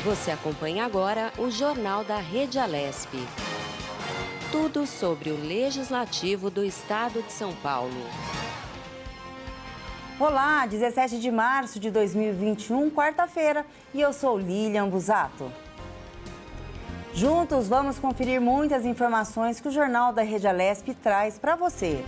Você acompanha agora o Jornal da Rede Alesp. Tudo sobre o Legislativo do Estado de São Paulo. Olá, 17 de março de 2021, quarta-feira, e eu sou Lilian Busato. Juntos vamos conferir muitas informações que o Jornal da Rede Alesp traz para você.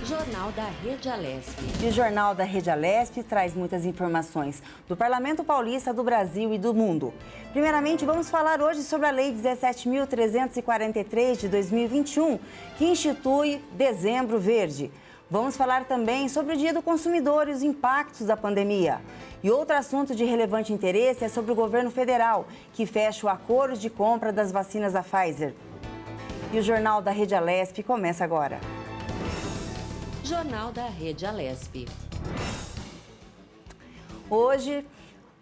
Jornal da Rede Alesp. E o Jornal da Rede Alesp traz muitas informações do Parlamento Paulista, do Brasil e do mundo. Primeiramente, vamos falar hoje sobre a Lei 17.343 de 2021, que institui Dezembro Verde. Vamos falar também sobre o Dia do Consumidor e os impactos da pandemia. E outro assunto de relevante interesse é sobre o governo federal, que fecha o acordo de compra das vacinas da Pfizer. E o Jornal da Rede Alesp começa agora. Jornal da Rede Alesp. Hoje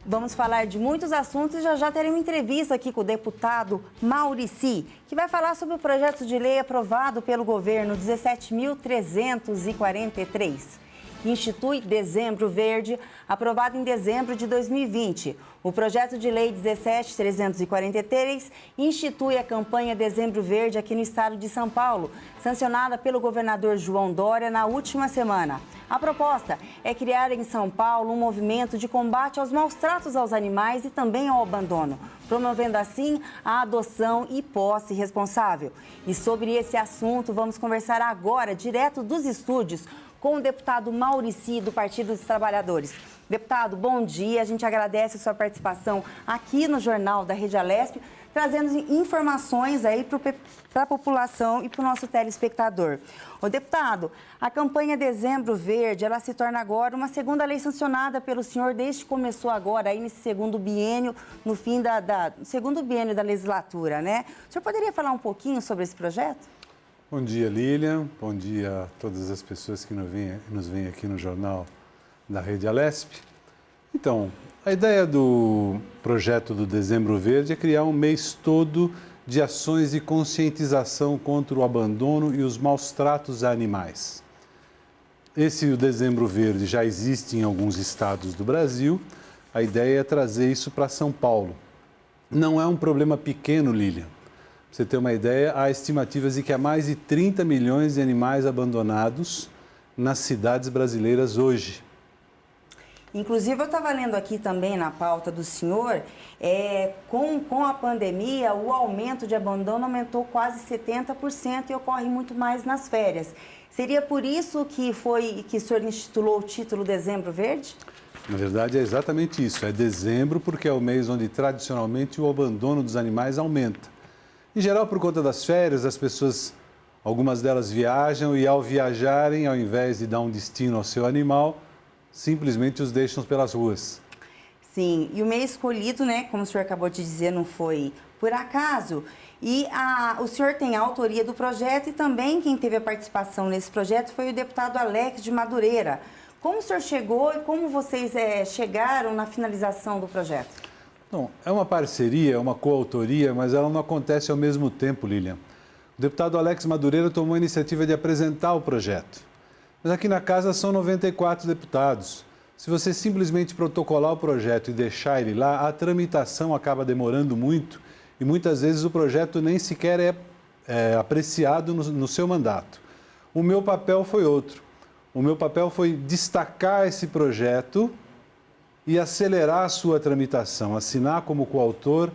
vamos falar de muitos assuntos e já teremos entrevista aqui com o deputado Maurici, que vai falar sobre o projeto de lei aprovado pelo governo 17.343. Que institui Dezembro Verde, aprovado em dezembro de 2020. O projeto de lei 17.343 institui a campanha Dezembro Verde aqui no estado de São Paulo, sancionada pelo governador João Dória na última semana. A proposta é criar em São Paulo um movimento de combate aos maus tratos aos animais e também ao abandono, promovendo assim a adoção e posse responsável. E sobre esse assunto vamos conversar agora, direto dos estúdios, com o deputado Maurici, do Partido dos Trabalhadores. Deputado, bom dia. A gente agradece a sua participação aqui no Jornal da Rede Alesp, trazendo informações aí para a população e para o nosso telespectador. Ô, deputado, a campanha Dezembro Verde, ela se torna agora uma segunda lei sancionada pelo senhor desde que começou agora, aí nesse segundo biênio, no fim segundo biênio da legislatura, né? O senhor poderia falar um pouquinho sobre esse projeto? Bom dia, Lilian. Bom dia a todas as pessoas que nos veem aqui no Jornal da Rede Alesp. Então, a ideia do projeto do Dezembro Verde é criar um mês todo de ações de conscientização contra o abandono e os maus tratos a animais. O Dezembro Verde já existe em alguns estados do Brasil. A ideia é trazer isso para São Paulo. Não é um problema pequeno, Lilian. Para você ter uma ideia, há estimativas de que há mais de 30 milhões de animais abandonados nas cidades brasileiras hoje. Inclusive, eu estava lendo aqui também na pauta do senhor, com a pandemia, o aumento de abandono aumentou quase 70% e ocorre muito mais nas férias. Seria por isso que o senhor intitulou o título Dezembro Verde? Na verdade, é exatamente isso. É dezembro porque é o mês onde, tradicionalmente, o abandono dos animais aumenta. Em geral, por conta das férias, as pessoas, algumas delas viajam e ao viajarem, ao invés de dar um destino ao seu animal, simplesmente os deixam pelas ruas. Sim, e o mês escolhido, né, como o senhor acabou de dizer, não foi por acaso. E o senhor tem a autoria do projeto e também quem teve a participação nesse projeto foi o deputado Alex de Madureira. Como o senhor chegou e como vocês chegaram na finalização do projeto? Bom, é uma parceria, é uma coautoria, mas ela não acontece ao mesmo tempo, Lilian. O deputado Alex Madureira tomou a iniciativa de apresentar o projeto. Mas aqui na casa são 94 deputados. Se você simplesmente protocolar o projeto e deixar ele lá, a tramitação acaba demorando muito e muitas vezes o projeto nem sequer é apreciado no seu mandato. O meu papel foi outro. O meu papel foi destacar esse projeto e acelerar a sua tramitação, assinar como coautor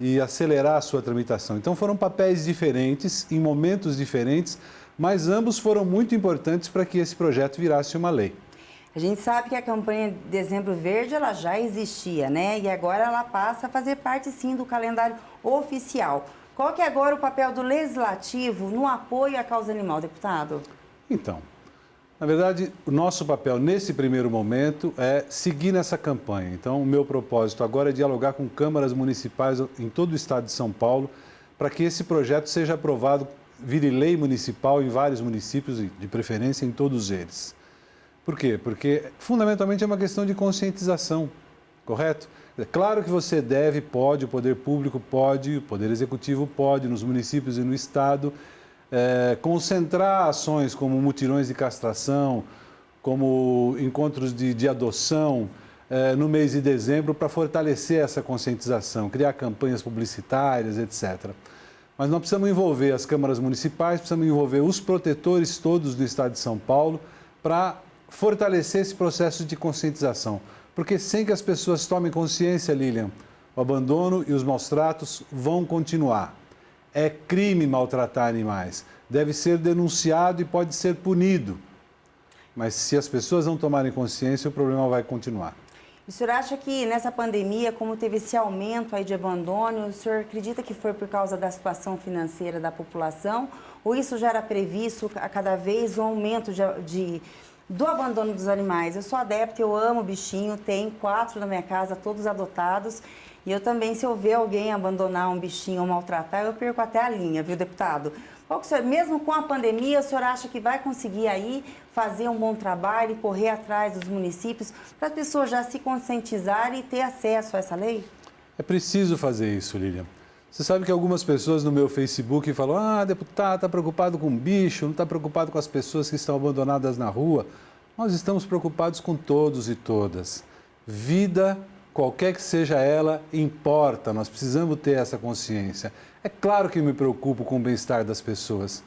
e acelerar a sua tramitação. Então foram papéis diferentes, em momentos diferentes, mas ambos foram muito importantes para que esse projeto virasse uma lei. A gente sabe que a campanha Dezembro Verde ela já existia, né? E agora ela passa a fazer parte, sim, do calendário oficial. Qual que é agora o papel do Legislativo no apoio à causa animal, deputado? Então, na verdade, o nosso papel nesse primeiro momento é seguir nessa campanha. Então, o meu propósito agora é dialogar com câmaras municipais em todo o estado de São Paulo para que esse projeto seja aprovado, vire lei municipal em vários municípios, de preferência em todos eles. Por quê? Porque, fundamentalmente, é uma questão de conscientização, correto? É claro que você pode, o poder público pode, o poder executivo pode, nos municípios e no estado, concentrar ações como mutirões de castração, como encontros de adoção, no mês de dezembro para fortalecer essa conscientização, criar campanhas publicitárias, etc. Mas nós precisamos envolver as câmaras municipais, precisamos envolver os protetores todos do estado de São Paulo para fortalecer esse processo de conscientização. Porque sem que as pessoas tomem consciência, Lilian, o abandono e os maus tratos vão continuar. É crime maltratar animais, deve ser denunciado e pode ser punido. Mas se as pessoas não tomarem consciência, o problema vai continuar. O senhor acha que nessa pandemia, como teve esse aumento aí de abandono, o senhor acredita que foi por causa da situação financeira da população? Ou isso já era previsto a cada vez um aumento do abandono dos animais? Eu sou adepta, eu amo bichinho, tenho 4 na minha casa, todos adotados. E eu também, se eu ver alguém abandonar um bichinho ou maltratar, eu perco até a linha, viu, deputado? Qual que o senhor, mesmo com a pandemia, o senhor acha que vai conseguir aí fazer um bom trabalho e correr atrás dos municípios para as pessoas já se conscientizarem e ter acesso a essa lei? É preciso fazer isso, Lilian. Você sabe que algumas pessoas no meu Facebook falam: deputado, está preocupado com bicho, não está preocupado com as pessoas que estão abandonadas na rua. Nós estamos preocupados com todos e todas. Vida, qualquer que seja ela, importa. Nós precisamos ter essa consciência. É claro que me preocupo com o bem-estar das pessoas.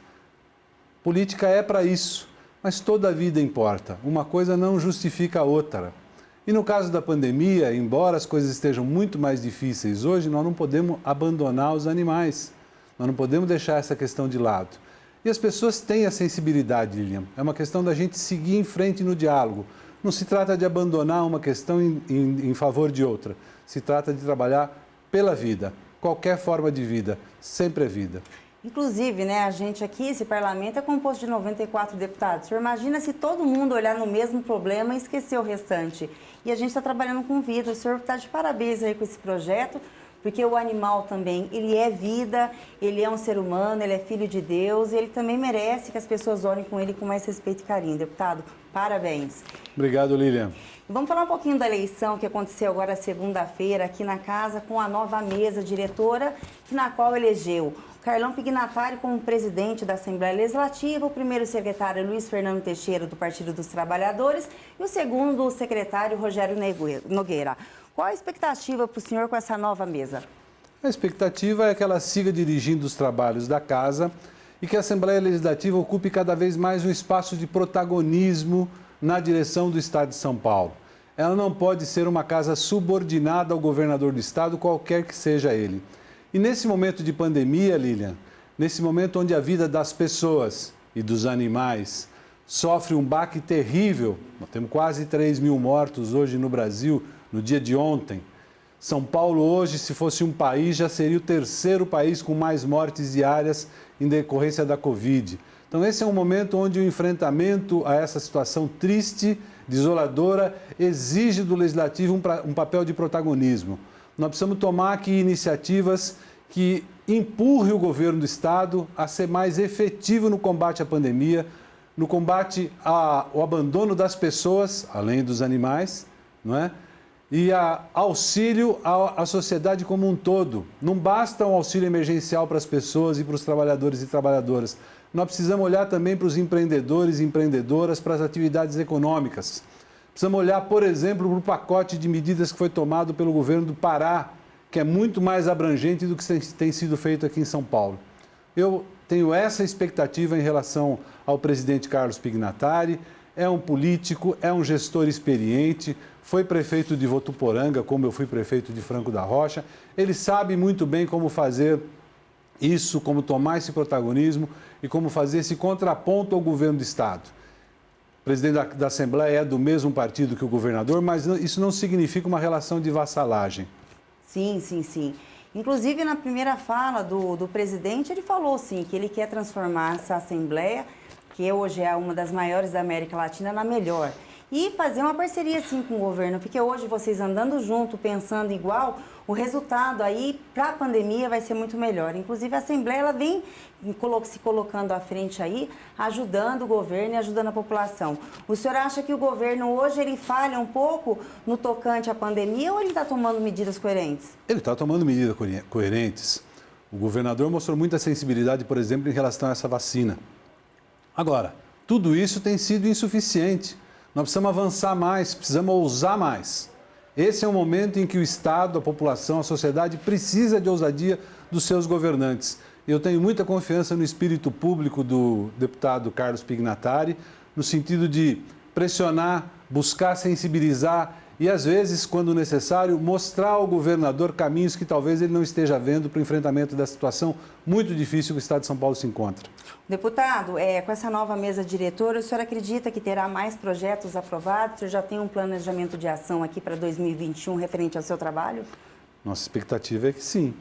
Política é para isso, mas toda a vida importa. Uma coisa não justifica a outra. E no caso da pandemia, embora as coisas estejam muito mais difíceis hoje, nós não podemos abandonar os animais. Nós não podemos deixar essa questão de lado. E as pessoas têm a sensibilidade, Lilian. É uma questão da gente seguir em frente no diálogo. Não se trata de abandonar uma questão em favor de outra. Se trata de trabalhar pela vida. Qualquer forma de vida, sempre é vida. Inclusive, né, a gente aqui, esse parlamento é composto de 94 deputados. O senhor imagina se todo mundo olhar no mesmo problema e esquecer o restante. E a gente está trabalhando com vida. O senhor está de parabéns aí com esse projeto, porque o animal também, ele é vida, ele é um ser humano, ele é filho de Deus e ele também merece que as pessoas olhem com ele com mais respeito e carinho. Deputado, parabéns. Obrigado, Lilian. Vamos falar um pouquinho da eleição que aconteceu agora segunda-feira aqui na casa com a nova mesa diretora, na qual elegeu Carlão Pignatari como presidente da Assembleia Legislativa, o primeiro secretário Luiz Fernando Teixeira do Partido dos Trabalhadores e o segundo secretário Rogério Nogueira. Qual a expectativa para o senhor com essa nova mesa? A expectativa é que ela siga dirigindo os trabalhos da casa e que a Assembleia Legislativa ocupe cada vez mais um espaço de protagonismo na direção do Estado de São Paulo. Ela não pode ser uma casa subordinada ao governador do Estado, qualquer que seja ele. E nesse momento de pandemia, Lilian, nesse momento onde a vida das pessoas e dos animais sofre um baque terrível, nós temos quase 3 mil mortos hoje no Brasil, no dia de ontem. São Paulo hoje, se fosse um país, já seria o 3º país com mais mortes diárias em decorrência da Covid. Então esse é um momento onde o enfrentamento a essa situação triste, desoladora, exige do Legislativo um papel de protagonismo. Nós precisamos tomar aqui iniciativas que empurrem o governo do Estado a ser mais efetivo no combate à pandemia, no combate ao abandono das pessoas, além dos animais, não é? E auxílio à sociedade como um todo. Não basta um auxílio emergencial para as pessoas e para os trabalhadores e trabalhadoras. Nós precisamos olhar também para os empreendedores e empreendedoras, para as atividades econômicas. Precisamos olhar, por exemplo, para o pacote de medidas que foi tomado pelo governo do Pará, que é muito mais abrangente do que tem sido feito aqui em São Paulo. Eu tenho essa expectativa em relação ao presidente Carlos Pignatari. É um político, é um gestor experiente, foi prefeito de Votuporanga, como eu fui prefeito de Franco da Rocha. Ele sabe muito bem como fazer isso, como tomar esse protagonismo e como fazer esse contraponto ao governo do Estado. O presidente da Assembleia é do mesmo partido que o governador, mas isso não significa uma relação de vassalagem. Sim, sim, sim. Inclusive, na primeira fala do presidente, ele falou, sim, que ele quer transformar essa Assembleia, que hoje é uma das maiores da América Latina, na melhor. E fazer uma parceria, sim, com o governo, porque hoje vocês andando junto, pensando igual, o resultado aí para a pandemia vai ser muito melhor. Inclusive, a Assembleia ela vem se colocando à frente aí, ajudando o governo e ajudando a população. O senhor acha que o governo hoje ele falha um pouco no tocante à pandemia ou ele está tomando medidas coerentes? Ele está tomando medidas coerentes. O governador mostrou muita sensibilidade, por exemplo, em relação a essa vacina. Agora, tudo isso tem sido insuficiente. Nós precisamos avançar mais, precisamos ousar mais. Esse é um momento em que o Estado, a população, a sociedade precisa de ousadia dos seus governantes. Eu tenho muita confiança no espírito público do deputado Carlos Pignatari, no sentido de pressionar, buscar sensibilizar e, às vezes, quando necessário, mostrar ao governador caminhos que talvez ele não esteja vendo para o enfrentamento da situação muito difícil que o Estado de São Paulo se encontra. Deputado, com essa nova mesa diretora, o senhor acredita que terá mais projetos aprovados? O senhor já tem um planejamento de ação aqui para 2021 referente ao seu trabalho? Nossa expectativa é que sim.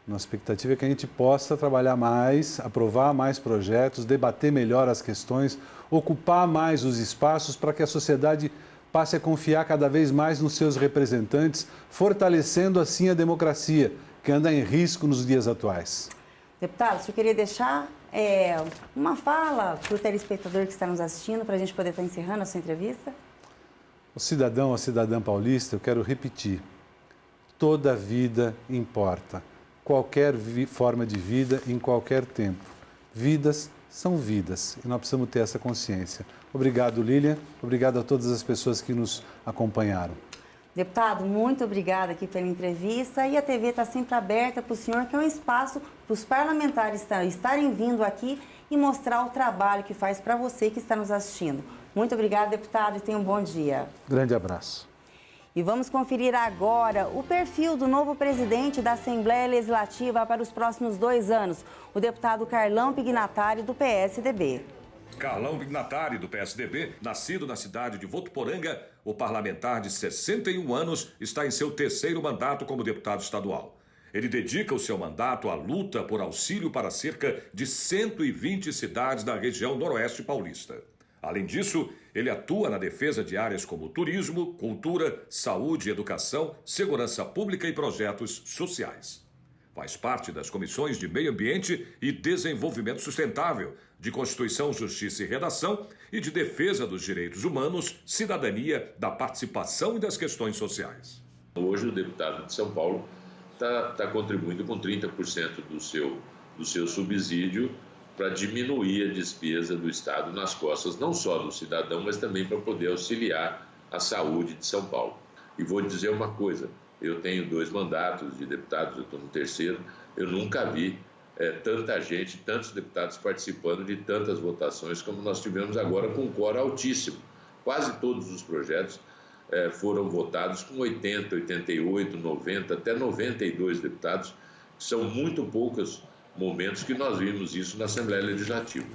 Nossa expectativa é que a gente possa trabalhar mais, aprovar mais projetos, debater melhor as questões, ocupar mais os espaços para que a sociedade passe a confiar cada vez mais nos seus representantes, fortalecendo assim a democracia, que anda em risco nos dias atuais. Deputado, o senhor queria deixar uma fala para o telespectador que está nos assistindo, para a gente poder estar encerrando a sua entrevista? O cidadão, a cidadã paulista, eu quero repetir, toda vida importa, qualquer forma de vida, em qualquer tempo. Vidas são vidas e nós precisamos ter essa consciência. Obrigado, Lilian. Obrigado a todas as pessoas que nos acompanharam. Deputado, muito obrigada aqui pela entrevista e a TV está sempre aberta para o senhor, que é um espaço para os parlamentares estarem vindo aqui e mostrar o trabalho que faz para você que está nos assistindo. Muito obrigada, deputado, e tenha um bom dia. Grande abraço. E vamos conferir agora o perfil do novo presidente da Assembleia Legislativa para os próximos 2 anos, o deputado Carlão Pignatari, do PSDB. Carlão Pignatari, do PSDB, nascido na cidade de Votuporanga, o parlamentar de 61 anos está em seu 3º mandato como deputado estadual. Ele dedica o seu mandato à luta por auxílio para cerca de 120 cidades da região noroeste paulista. Além disso, ele atua na defesa de áreas como turismo, cultura, saúde, educação, segurança pública e projetos sociais. Faz parte das comissões de Meio Ambiente e Desenvolvimento Sustentável, de Constituição, Justiça e Redação e de Defesa dos Direitos Humanos, Cidadania, da Participação e das Questões Sociais. Hoje o deputado de São Paulo está contribuindo com 30% do seu subsídio para diminuir a despesa do Estado nas costas, não só do cidadão, mas também para poder auxiliar a saúde de São Paulo. E vou dizer uma coisa, eu tenho 2 mandatos de deputados, eu estou no 3º, eu nunca vi tanta gente, tantos deputados participando de tantas votações como nós tivemos agora com um quórum altíssimo. Quase todos os projetos foram votados com 80, 88, 90, até 92 deputados. São muito poucos momentos que nós vimos isso na Assembleia Legislativa.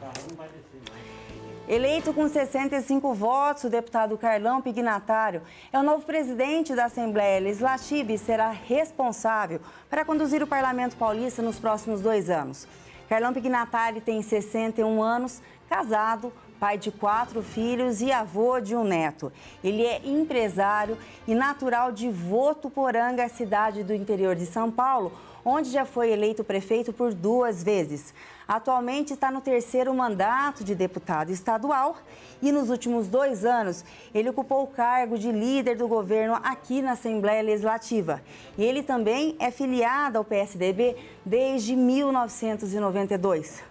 Eleito com 65 votos, o deputado Carlão Pignatari é o novo presidente da Assembleia Legislativa e será responsável para conduzir o Parlamento Paulista nos próximos 2 anos. Carlão Pignatari tem 61 anos, casado, pai de 4 filhos e avô de um neto. Ele é empresário e natural de Votuporanga, cidade do interior de São Paulo, onde já foi eleito prefeito por 2 vezes. Atualmente está no 3º mandato de deputado estadual e nos últimos 2 anos ele ocupou o cargo de líder do governo aqui na Assembleia Legislativa. E ele também é filiado ao PSDB desde 1992.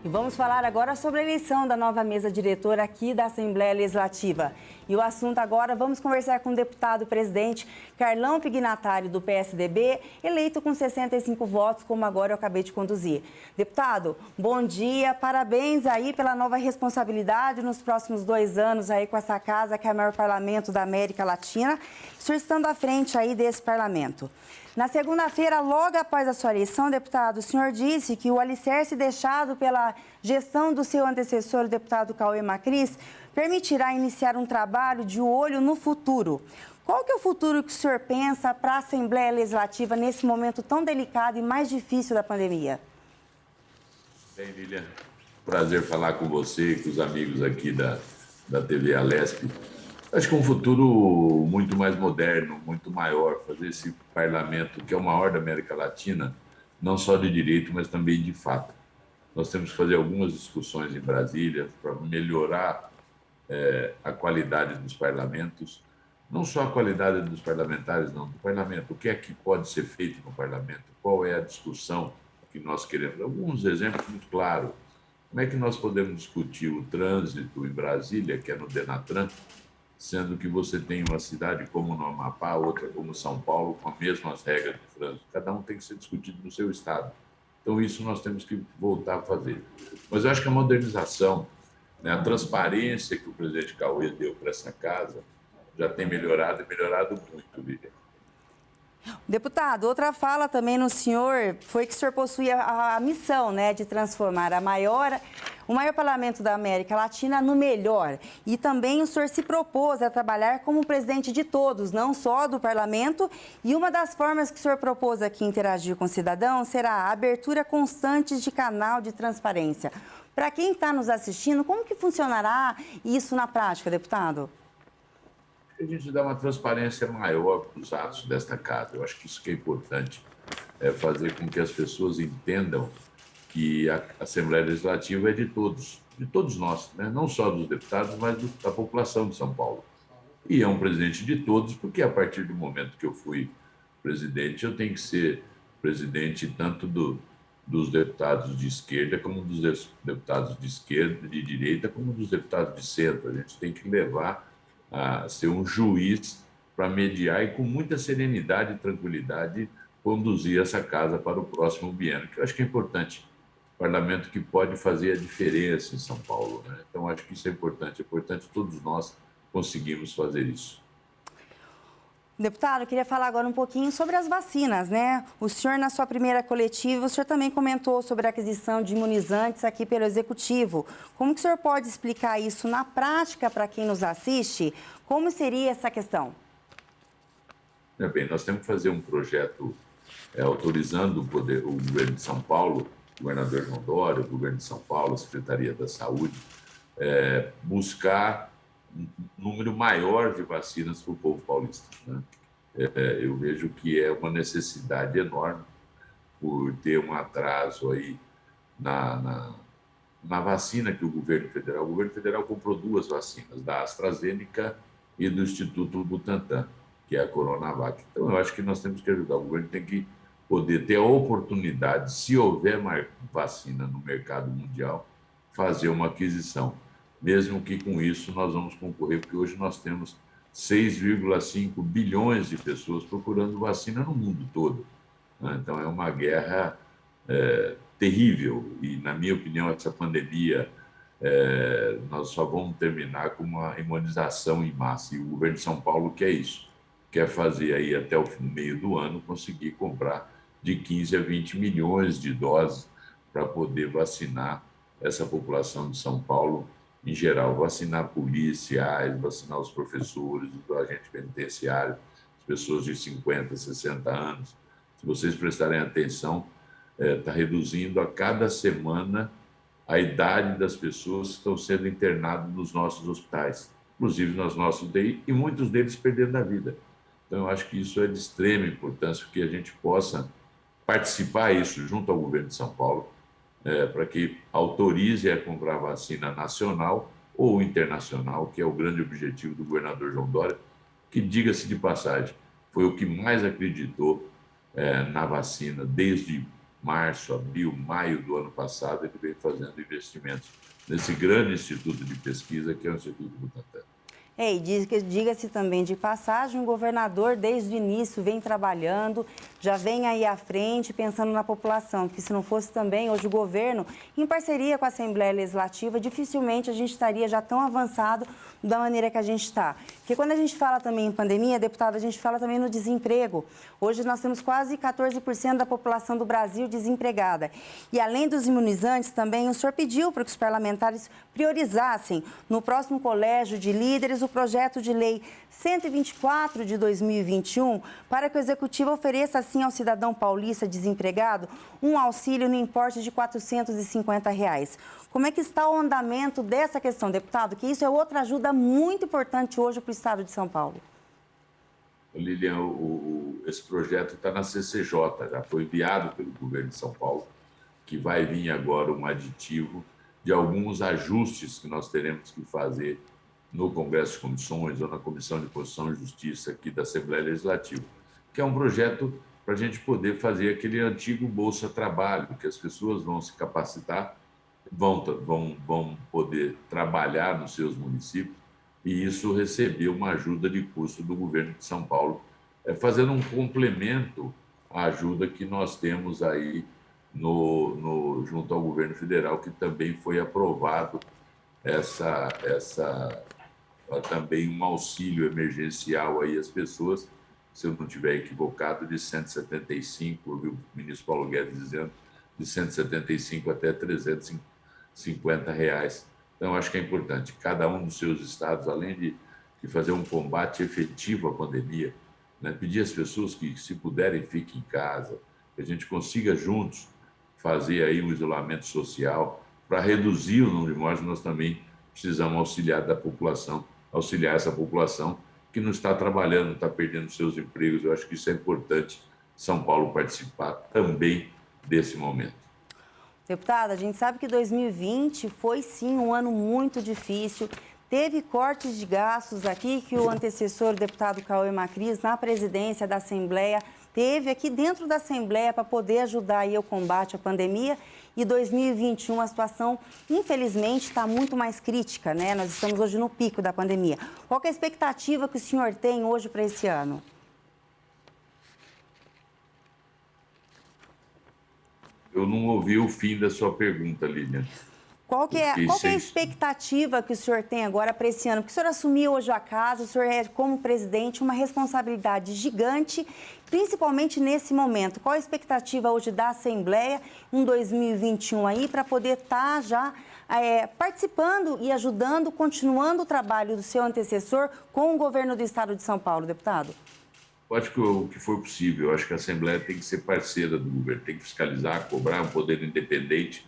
E vamos falar agora sobre a eleição da nova mesa diretora aqui da Assembleia Legislativa. E o assunto agora, vamos conversar com o deputado presidente Carlão Pignatari, do PSDB, eleito com 65 votos, como agora eu acabei de conduzir. Deputado, bom dia, parabéns aí pela nova responsabilidade nos próximos 2 anos aí com essa casa, que é o maior parlamento da América Latina, o senhor estando à frente aí desse parlamento. Na segunda-feira, logo após a sua eleição, deputado, o senhor disse que o alicerce deixado pela gestão do seu antecessor, o deputado Cauê Macris, permitirá iniciar um trabalho de olho no futuro. Qual que é o futuro que o senhor pensa para a Assembleia Legislativa nesse momento tão delicado e mais difícil da pandemia? Bem, Lilian, prazer falar com você e com os amigos aqui da TV Alesp. Acho que um futuro muito mais moderno, muito maior, fazer esse parlamento, que é o maior da América Latina, não só de direito, mas também de fato. Nós temos que fazer algumas discussões em Brasília para melhorar a qualidade dos parlamentos, não só a qualidade dos parlamentares, não, do parlamento. O que é que pode ser feito no parlamento? Qual é a discussão que nós queremos? Alguns exemplos muito claros. Como é que nós podemos discutir o trânsito em Brasília, que é no Denatran, sendo que você tem uma cidade como no Amapá, outra como São Paulo, com as mesmas regras de trânsito. Cada um tem que ser discutido no seu estado. Então, isso nós temos que voltar a fazer. Mas eu acho que a modernização, né, a transparência que o presidente Cauê deu para essa casa já tem melhorado e melhorado muito, Lívia. Deputado, outra fala também no senhor foi que o senhor possuía a missão, né, de transformar o maior parlamento da América Latina no melhor. E também o senhor se propôs a trabalhar como presidente de todos, não só do parlamento. E uma das formas que o senhor propôs aqui interagir com o cidadão será a abertura constante de canal de transparência. Para quem está nos assistindo, como que funcionará isso na prática, deputado? A gente dá uma transparência maior para os atos desta casa. Eu acho que isso que é importante, é fazer com que as pessoas entendam que a Assembleia Legislativa é de todos nós, né? Não só dos deputados, mas da população de São Paulo. E é um presidente de todos, porque a partir do momento que eu fui presidente, eu tenho que ser presidente tanto dos deputados de esquerda, como dos deputados de esquerda, de direita, como dos deputados de centro. A gente tem que levar a ser um juiz para mediar e, com muita serenidade e tranquilidade, conduzir essa casa para o próximo biênio, que eu acho que é importante. Parlamento que pode fazer a diferença em São Paulo, né? Então, acho que isso é importante todos nós conseguimos fazer isso. Deputado, eu queria falar agora um pouquinho sobre as vacinas, né? O senhor, na sua primeira coletiva, o senhor também comentou sobre a aquisição de imunizantes aqui pelo Executivo. Como que o senhor pode explicar isso na prática para quem nos assiste? Como seria essa questão? Bem, nós temos que fazer um projeto autorizando o governo de São Paulo, o governador João Dória, o governo de São Paulo, a Secretaria da Saúde, buscar um número maior de vacinas para o povo paulista, né? Eu vejo que é uma necessidade enorme por ter um atraso aí na vacina que o governo federal comprou 2 vacinas, da AstraZeneca e do Instituto Butantan, que é a Coronavac. Então, eu acho que nós temos que ajudar. O governo tem que poder ter a oportunidade, se houver vacina no mercado mundial, fazer uma aquisição. Mesmo que com isso nós vamos concorrer, porque hoje nós temos 6,5 bilhões de pessoas procurando vacina no mundo todo, né? Então, é uma guerra terrível e, na minha opinião, essa pandemia nós só vamos terminar com uma imunização em massa. E o governo de São Paulo quer isso, quer fazer aí até o meio do ano, conseguir comprar de 15 a 20 milhões de doses para poder vacinar essa população de São Paulo em geral, vacinar policiais, vacinar os professores, os agentes penitenciários, as pessoas de 50, 60 anos. Se vocês prestarem atenção, está reduzindo a cada semana a idade das pessoas que estão sendo internadas nos nossos hospitais, inclusive nos nossos UTI, e muitos deles perdendo a vida. Então, eu acho que isso é de extrema importância, que a gente possa participar disso junto ao governo de São Paulo, para que autorize a comprar vacina nacional ou internacional, que é o grande objetivo do governador João Dória, que, diga-se de passagem, foi o que mais acreditou na vacina desde março, abril, maio do ano passado. Ele vem fazendo investimentos nesse grande instituto de pesquisa, que é o Instituto Butantan. E diga-se também de passagem, o governador desde o início vem trabalhando, já vem aí à frente pensando na população, porque se não fosse também hoje o governo, em parceria com a Assembleia Legislativa, dificilmente a gente estaria já tão avançado da maneira que a gente está. Porque quando a gente fala também em pandemia, deputado, a gente fala também no desemprego. Hoje nós temos quase 14% da população do Brasil desempregada. E além dos imunizantes também, o senhor pediu para que os parlamentares priorizassem no próximo colégio de líderes o projeto de lei 124 de 2021 para que o Executivo ofereça, assim, ao cidadão paulista desempregado um auxílio no importe de R$ 450. Como é que está o andamento dessa questão, deputado? Que isso é outra ajuda muito importante hoje para o Estado de São Paulo. Lilian, esse projeto está na CCJ, já foi enviado pelo governo de São Paulo, que vai vir agora um aditivo de alguns ajustes que nós teremos que fazer no Congresso de Comissões ou na Comissão de Constituição e Justiça aqui da Assembleia Legislativa, que é um projeto para a gente poder fazer aquele antigo Bolsa Trabalho, que as pessoas vão se capacitar, vão poder trabalhar nos seus municípios e isso recebeu uma ajuda de custo do governo de São Paulo, fazendo um complemento à ajuda que nós temos aí junto ao governo federal, que também foi aprovado também um auxílio emergencial aí às pessoas, se eu não estiver equivocado, de 175, eu vi o ministro Paulo Guedes dizendo, de 175 até R$ 350. Então, acho que é importante, cada um dos seus estados, além de fazer um combate efetivo à pandemia, né, pedir às pessoas que, se puderem, fiquem em casa, que a gente consiga juntos fazer aí um isolamento social para reduzir o número de mortes. Nós também precisamos auxiliar essa população que não está trabalhando, está perdendo seus empregos. Eu acho que isso é importante, São Paulo participar também desse momento. Deputada, a gente sabe que 2020 foi sim um ano muito difícil. Teve cortes de gastos aqui que o antecessor, o deputado Cauê Macris, na presidência da Assembleia, teve aqui dentro da Assembleia para poder ajudar aí o combate à pandemia. E 2021 a situação, infelizmente, está muito mais crítica, né? Nós estamos hoje no pico da pandemia. Qual que é a expectativa que o senhor tem hoje para esse ano? Eu não ouvi o fim da sua pergunta, Lilian. Qual que é a expectativa que o senhor tem agora para esse ano? Porque o senhor assumiu hoje a casa, o senhor é, como presidente, uma responsabilidade gigante, principalmente nesse momento. Qual a expectativa hoje da Assembleia em 2021 aí, para poder estar já participando e ajudando, continuando o trabalho do seu antecessor com o governo do Estado de São Paulo, deputado? Eu acho que o que for possível, eu acho que a Assembleia tem que ser parceira do governo, tem que fiscalizar, cobrar, um poder independente,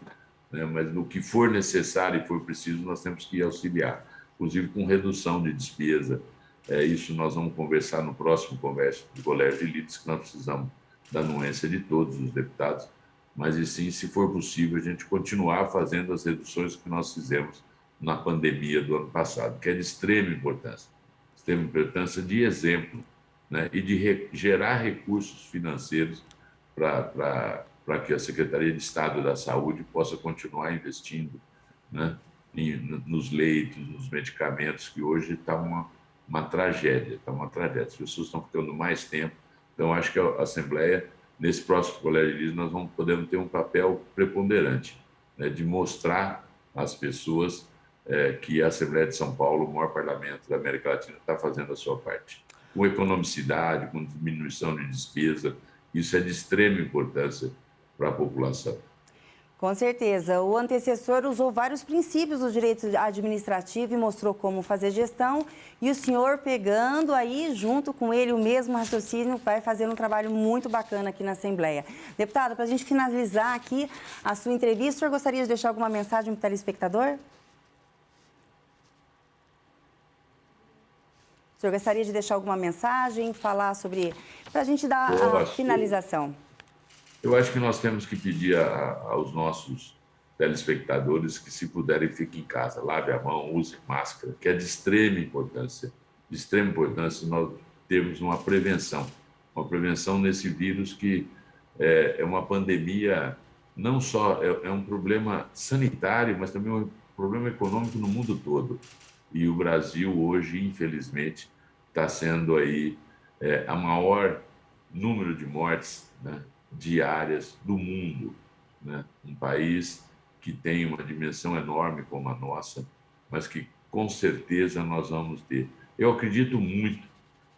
né? Mas no que for necessário e for preciso, nós temos que auxiliar, inclusive com redução de despesa. Isso nós vamos conversar no próximo congresso do Colégio de Líderes, que nós precisamos da anuência de todos os deputados, mas e sim, se for possível, a gente continuar fazendo as reduções que nós fizemos na pandemia do ano passado, que é de extrema importância de exemplo, né, e de gerar recursos financeiros para que a Secretaria de Estado da Saúde possa continuar investindo, né, nos leitos, nos medicamentos, que hoje está uma tragédia, As pessoas estão ficando mais tempo. Então, acho que a Assembleia, nesse próximo Colégio de Líderes, nós podemos ter um papel preponderante, né, de mostrar às pessoas que a Assembleia de São Paulo, o maior parlamento da América Latina, está fazendo a sua parte. Com economicidade, com diminuição de despesa, isso é de extrema importância para a população. Com certeza. O antecessor usou vários princípios do direito administrativo e mostrou como fazer gestão. E o senhor, pegando aí, junto com ele, o mesmo raciocínio, vai fazendo um trabalho muito bacana aqui na Assembleia. Deputado, para a gente finalizar aqui a sua entrevista, o senhor gostaria de deixar alguma mensagem para o telespectador? O senhor gostaria de deixar alguma mensagem, falar sobre... para a gente dar a finalização. Eu acho que nós temos que pedir aos nossos telespectadores que, se puderem, fiquem em casa, lave a mão, use máscara, que é de extrema importância. De extrema importância nós termos uma prevenção nesse vírus que é uma pandemia, não só é um problema sanitário, mas também um problema econômico no mundo todo. E o Brasil hoje, infelizmente, está sendo aí a maior número de mortes, né, diárias do mundo, né? Um país que tem uma dimensão enorme como a nossa, mas que com certeza nós vamos ter. Eu acredito muito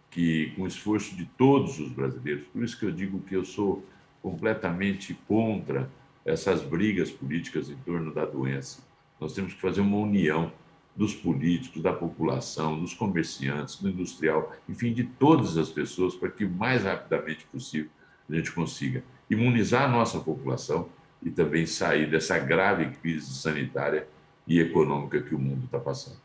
que, com o esforço de todos os brasileiros, por isso que eu digo que eu sou completamente contra essas brigas políticas em torno da doença. Nós temos que fazer uma união dos políticos, da população, dos comerciantes, do industrial, enfim, de todas as pessoas, para que o mais rapidamente possível a gente consiga imunizar a nossa população e também sair dessa grave crise sanitária e econômica que o mundo está passando.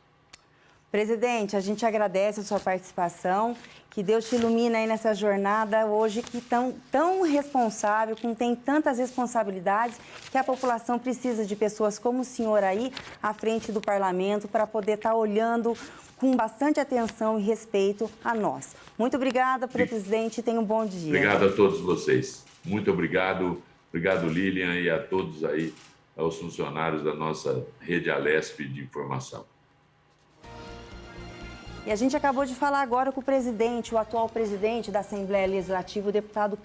Presidente, a gente agradece a sua participação, que Deus te ilumine aí nessa jornada hoje que tão responsável, que tem tantas responsabilidades, que a população precisa de pessoas como o senhor aí à frente do parlamento para poder estar olhando com bastante atenção e respeito a nós. Muito obrigada, presidente, e tenha um bom dia. Obrigado a todos vocês. Muito obrigado. Obrigado, Lilian, e a todos aí, aos funcionários da nossa rede Alesp de informação. E a gente acabou de falar agora com o presidente, o atual presidente da Assembleia Legislativa, o deputado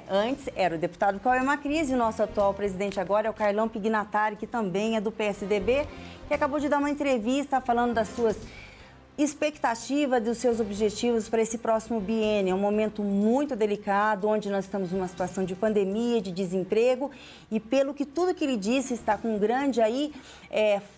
antes era o deputado Cauê Macris, e o nosso atual presidente agora é o Carlão Pignatari, que também é do PSDB, que acabou de dar uma entrevista falando das suas expectativas, dos seus objetivos para esse próximo biênio. É um momento muito delicado, onde nós estamos numa situação de pandemia, de desemprego, e pelo que tudo que ele disse, está com grande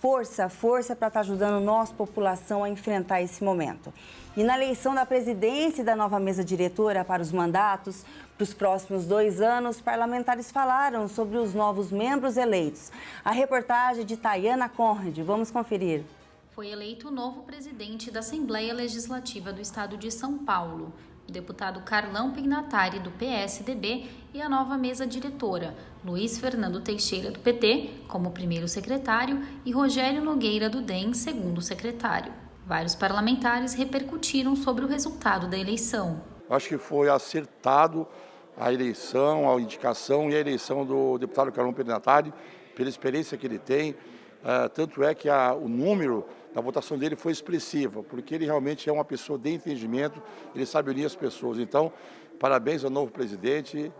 força para estar ajudando a nossa população a enfrentar esse momento. E na eleição da presidência e da nova mesa diretora para os mandatos, para os próximos 2 anos, parlamentares falaram sobre os novos membros eleitos. A reportagem de Tayana Conrad, vamos conferir. Foi eleito o novo presidente da Assembleia Legislativa do Estado de São Paulo, o deputado Carlão Pignatari, do PSDB, e a nova mesa diretora, Luiz Fernando Teixeira, do PT, como primeiro secretário, e Rogério Nogueira, do DEM, segundo secretário. Vários parlamentares repercutiram sobre o resultado da eleição. Acho que foi acertado a eleição, a indicação e a eleição do deputado Carlão Pignatari, pela experiência que ele tem. Tanto é que o número da votação dele foi expressiva, porque ele realmente é uma pessoa de entendimento, ele sabe unir as pessoas. Então, parabéns ao novo presidente, e se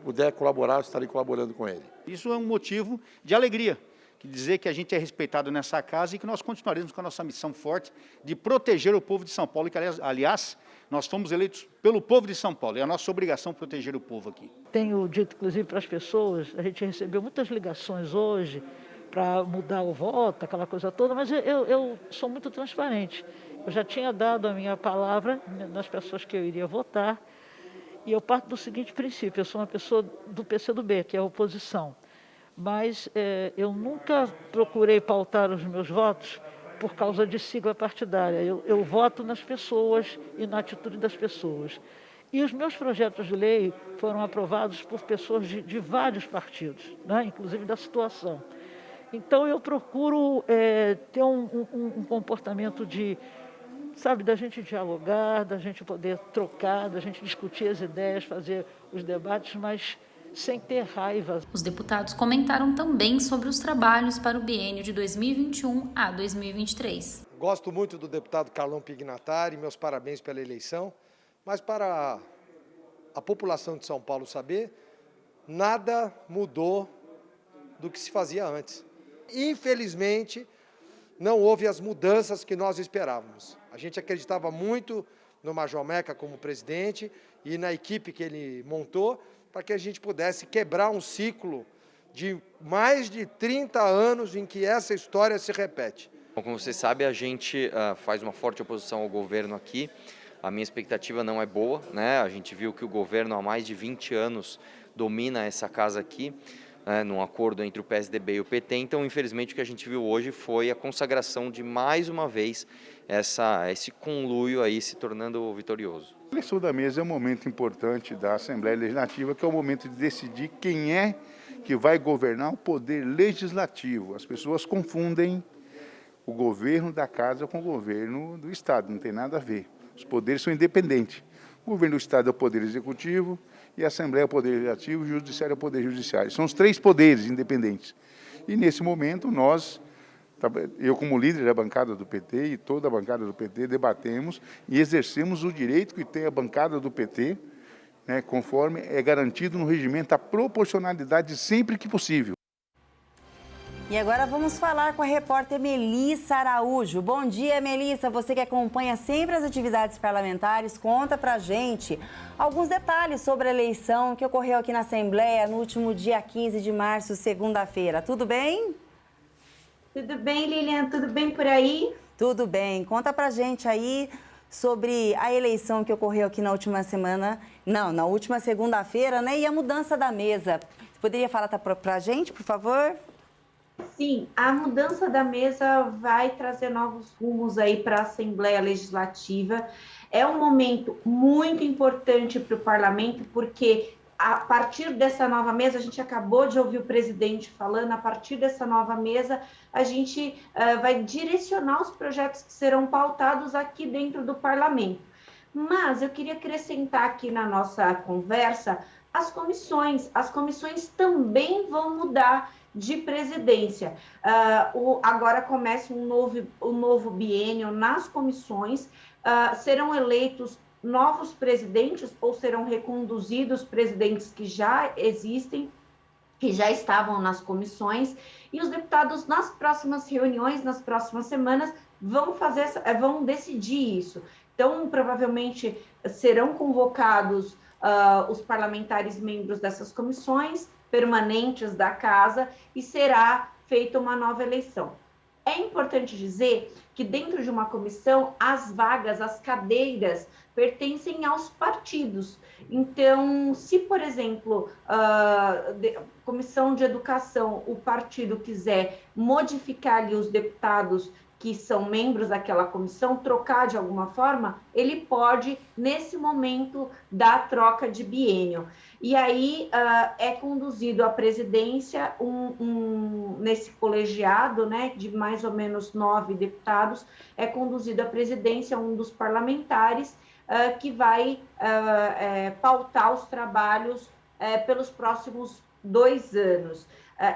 puder colaborar, estarei colaborando com ele. Isso é um motivo de alegria, que dizer que a gente é respeitado nessa casa e que nós continuaremos com a nossa missão forte de proteger o povo de São Paulo, e que, aliás, nós fomos eleitos pelo povo de São Paulo, é a nossa obrigação proteger o povo aqui. Tenho dito, inclusive, para as pessoas, a gente recebeu muitas ligações hoje, para mudar o voto, aquela coisa toda, mas eu sou muito transparente. Eu já tinha dado a minha palavra nas pessoas que eu iria votar, e eu parto do seguinte princípio: eu sou uma pessoa do PCdoB, que é a oposição, mas eu nunca procurei pautar os meus votos por causa de sigla partidária. Eu voto nas pessoas e na atitude das pessoas. E os meus projetos de lei foram aprovados por pessoas de vários partidos, né, inclusive da situação. Então, eu procuro ter um comportamento da gente dialogar, da gente poder trocar, da gente discutir as ideias, fazer os debates, mas sem ter raiva. Os deputados comentaram também sobre os trabalhos para o biênio de 2021 a 2023. Gosto muito do deputado Carlão Pignatari, meus parabéns pela eleição, mas para a população de São Paulo saber, nada mudou do que se fazia antes. Infelizmente, não houve as mudanças que nós esperávamos. A gente acreditava muito no Major Meca como presidente e na equipe que ele montou, para que a gente pudesse quebrar um ciclo de mais de 30 anos em que essa história se repete. Bom, como você sabe, a gente faz uma forte oposição ao governo aqui. A minha expectativa não é boa, né? A gente viu que o governo há mais de 20 anos domina essa casa aqui, num acordo entre o PSDB e o PT. Então, infelizmente, o que a gente viu hoje foi a consagração de, mais uma vez, esse conluio aí se tornando vitorioso. A eleição da mesa é um momento importante da Assembleia Legislativa, que é o momento de decidir quem é que vai governar o poder legislativo. As pessoas confundem o governo da casa com o governo do Estado, não tem nada a ver. Os poderes são independentes. O governo do Estado é o poder executivo, e a Assembleia é o poder legislativo, o Judiciário é o poder judiciário. São os 3 poderes independentes. E, nesse momento, eu como líder da bancada do PT e toda a bancada do PT, debatemos e exercemos o direito que tem a bancada do PT, né, conforme é garantido no regimento da proporcionalidade sempre que possível. E agora vamos falar com a repórter Melissa Araújo. Bom dia, Melissa. Você que acompanha sempre as atividades parlamentares, conta pra gente alguns detalhes sobre a eleição que ocorreu aqui na Assembleia no último dia 15 de março, segunda-feira. Tudo bem? Tudo bem, Lilian? Tudo bem por aí? Tudo bem. Conta pra gente aí sobre a eleição que ocorreu aqui na última segunda-feira, né? E a mudança da mesa. Você poderia falar pra gente, por favor? Sim, a mudança da mesa vai trazer novos rumos aí para a Assembleia Legislativa. É um momento muito importante para o Parlamento, porque a partir dessa nova mesa, a gente acabou de ouvir o presidente falando, a partir dessa nova mesa, a gente vai direcionar os projetos que serão pautados aqui dentro do Parlamento. Mas eu queria acrescentar aqui na nossa conversa as comissões. As comissões também vão mudar de presidência. Agora começa um novo biênio nas comissões, serão eleitos novos presidentes ou serão reconduzidos presidentes que já existem, que já estavam nas comissões, e os deputados nas próximas reuniões, nas próximas semanas, vão decidir isso. Então, provavelmente serão convocados os parlamentares membros dessas comissões permanentes da casa e será feita uma nova eleição. É importante dizer que dentro de uma comissão, as vagas, as cadeiras, pertencem aos partidos. Então, se, por exemplo, comissão de educação, o partido quiser modificar ali os deputados que são membros daquela comissão, trocar de alguma forma, ele pode, nesse momento, dar troca de biênio. E aí é conduzido à presidência, nesse colegiado, né, de mais ou menos 9 deputados, é conduzido à presidência um dos parlamentares que vai pautar os trabalhos pelos próximos 2 anos.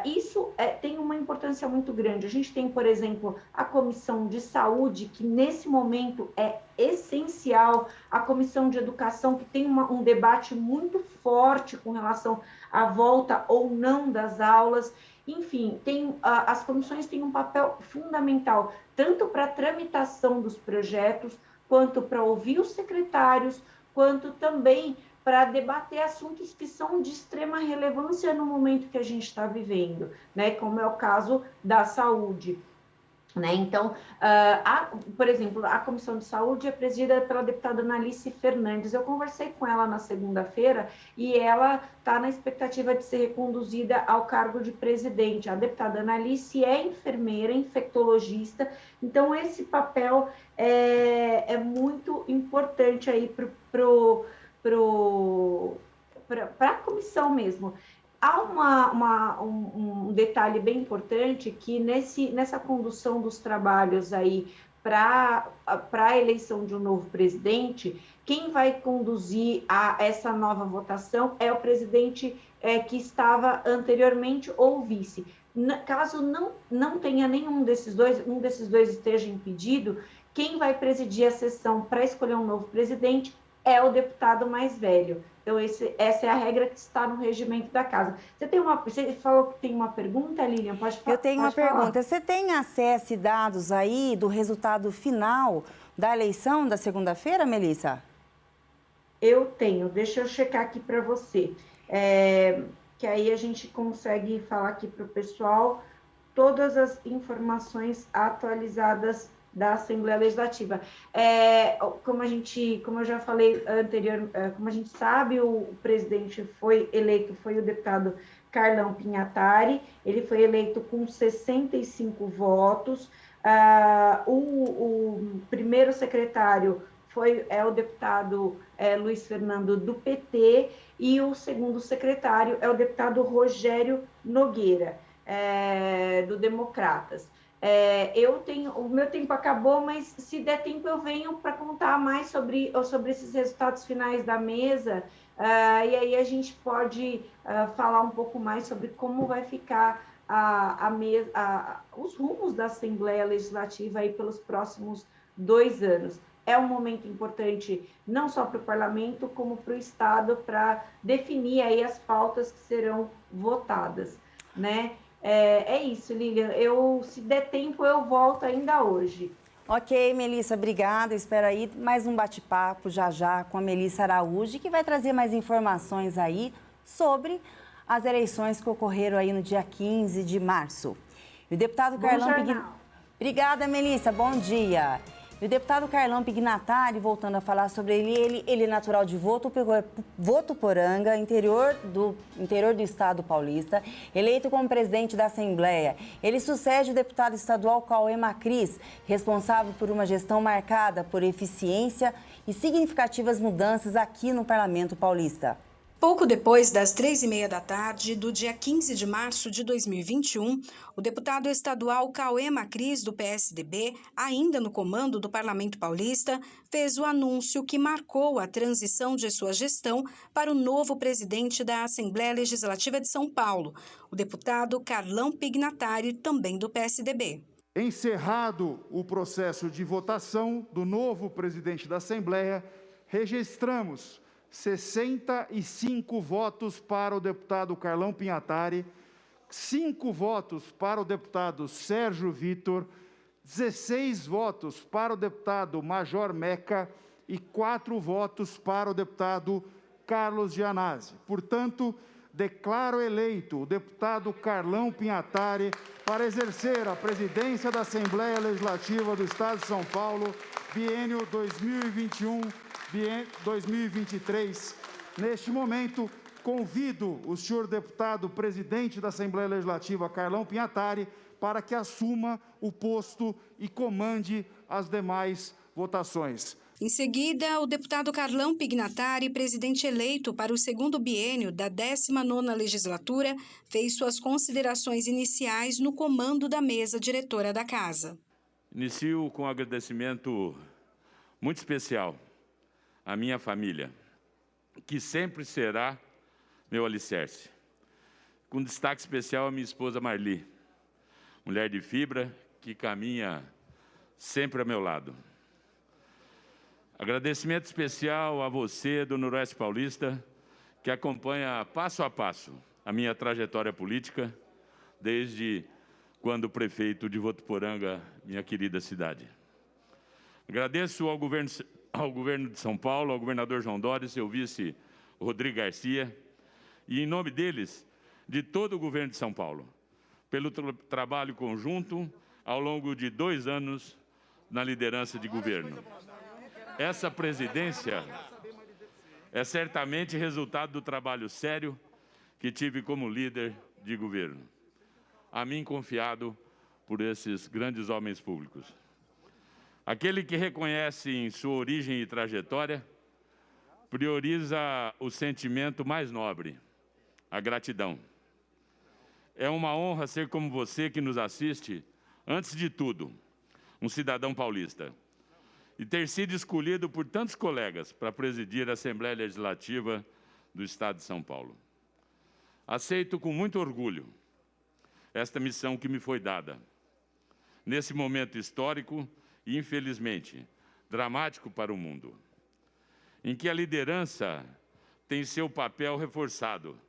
Isso tem uma importância muito grande. A gente tem, por exemplo, a Comissão de Saúde, que nesse momento é essencial, a Comissão de Educação, que tem um debate muito forte com relação à volta ou não das aulas. Enfim, as comissões têm um papel fundamental, tanto para a tramitação dos projetos, quanto para ouvir os secretários, quanto também para debater assuntos que são de extrema relevância no momento que a gente está vivendo, né? Como é o caso da saúde. Né? Então, por exemplo, a Comissão de Saúde é presidida pela deputada Analice Fernandes. Eu conversei com ela na segunda-feira e ela está na expectativa de ser reconduzida ao cargo de presidente. A deputada Analice é enfermeira, infectologista, então esse papel é muito importante aí para a comissão mesmo. Há um detalhe bem importante que nessa condução dos trabalhos aí para a eleição de um novo presidente, quem vai conduzir a essa nova votação é o presidente que estava anteriormente ou o vice. Caso não tenha nenhum desses dois, esteja impedido, quem vai presidir a sessão para escolher um novo presidente é o deputado mais velho. Então, essa é a regra que está no regimento da casa. Você falou que tem uma pergunta, Lilian? Pode falar. Eu tenho uma pergunta. Você tem acesso e dados aí do resultado final da eleição da segunda-feira, Melissa? Eu tenho. Deixa eu checar aqui para você. Que aí a gente consegue falar aqui para o pessoal todas as informações atualizadas da Assembleia Legislativa. Como eu já falei anteriormente, como a gente sabe, o presidente foi o deputado Carlão Pinhatari, ele foi eleito com 65 votos, o primeiro secretário é o deputado Luiz Fernando do PT, e o segundo secretário é o deputado Rogério Nogueira, do Democratas. O meu tempo acabou, mas se der tempo eu venho para contar mais sobre esses resultados finais da mesa, e aí a gente pode falar um pouco mais sobre como vai ficar os rumos da Assembleia Legislativa aí pelos próximos 2 anos. É um momento importante não só para o Parlamento, como para o Estado, para definir aí as pautas que serão votadas, né? É isso, Lilian. Se der tempo, eu volto ainda hoje. Ok, Melissa, obrigada. Espero aí mais um bate-papo já com a Melissa Araújo, que vai trazer mais informações aí sobre as eleições que ocorreram aí no dia 15 de março. E o deputado Carlão Obrigada, Melissa. Bom dia. E o deputado Carlão Pinhatari, voltando a falar sobre ele é natural de Votuporanga, interior do estado paulista, eleito como presidente da Assembleia. Ele sucede o deputado estadual Cauê Macris, responsável por uma gestão marcada por eficiência e significativas mudanças aqui no Parlamento Paulista. Pouco depois das 3h30 da tarde do dia 15 de março de 2021, o deputado estadual Cauê Macris, do PSDB, ainda no comando do Parlamento Paulista, fez o anúncio que marcou a transição de sua gestão para o novo presidente da Assembleia Legislativa de São Paulo, o deputado Carlão Pignatari, também do PSDB. Encerrado o processo de votação do novo presidente da Assembleia, registramos 65 votos para o deputado Carlão Pignatari, 5 votos para o deputado Sérgio Vitor, 16 votos para o deputado Major Meca e 4 votos para o deputado Carlos Gianazzi. Portanto, declaro eleito o deputado Carlão Pignatari para exercer a presidência da Assembleia Legislativa do Estado de São Paulo, biênio 2021-2023. Neste momento, convido o senhor deputado presidente da Assembleia Legislativa, Carlão Pignatari, para que assuma o posto e comande as demais votações. Em seguida, o deputado Carlão Pignatari, presidente eleito para o segundo biênio da 19ª legislatura, fez suas considerações iniciais no comando da mesa diretora da Casa. Inicio com um agradecimento muito especial à minha família, que sempre será meu alicerce. Com destaque especial à minha esposa Marli, mulher de fibra que caminha sempre ao meu lado. Agradecimento especial a você, do Noroeste Paulista, que acompanha passo a passo a minha trajetória política, desde quando prefeito de Votuporanga, minha querida cidade. Agradeço ao governo de São Paulo, ao governador João Dória, seu vice Rodrigo Garcia, e em nome deles, de todo o governo de São Paulo, pelo trabalho conjunto ao longo de 2 anos na liderança de governo. Essa presidência é certamente resultado do trabalho sério que tive como líder de governo, a mim confiado por esses grandes homens públicos. Aquele que reconhece em sua origem e trajetória, prioriza o sentimento mais nobre, a gratidão. É uma honra ser como você que nos assiste, antes de tudo, um cidadão paulista, e ter sido escolhido por tantos colegas para presidir a Assembleia Legislativa do Estado de São Paulo. Aceito com muito orgulho esta missão que me foi dada, nesse momento histórico e, infelizmente, dramático para o mundo, em que a liderança tem seu papel reforçado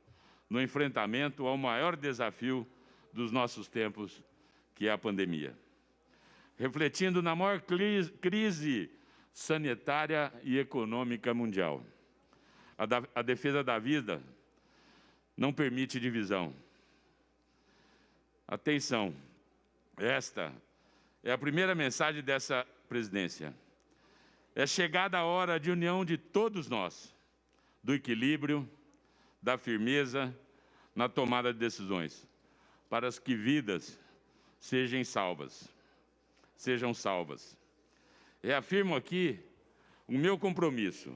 no enfrentamento ao maior desafio dos nossos tempos, que é a pandemia. Refletindo na maior crise sanitária e econômica mundial. A defesa da vida não permite divisão. Atenção, esta é a primeira mensagem dessa presidência. É chegada a hora de união de todos nós, do equilíbrio, da firmeza na tomada de decisões, para que vidas sejam salvas. Reafirmo aqui o meu compromisso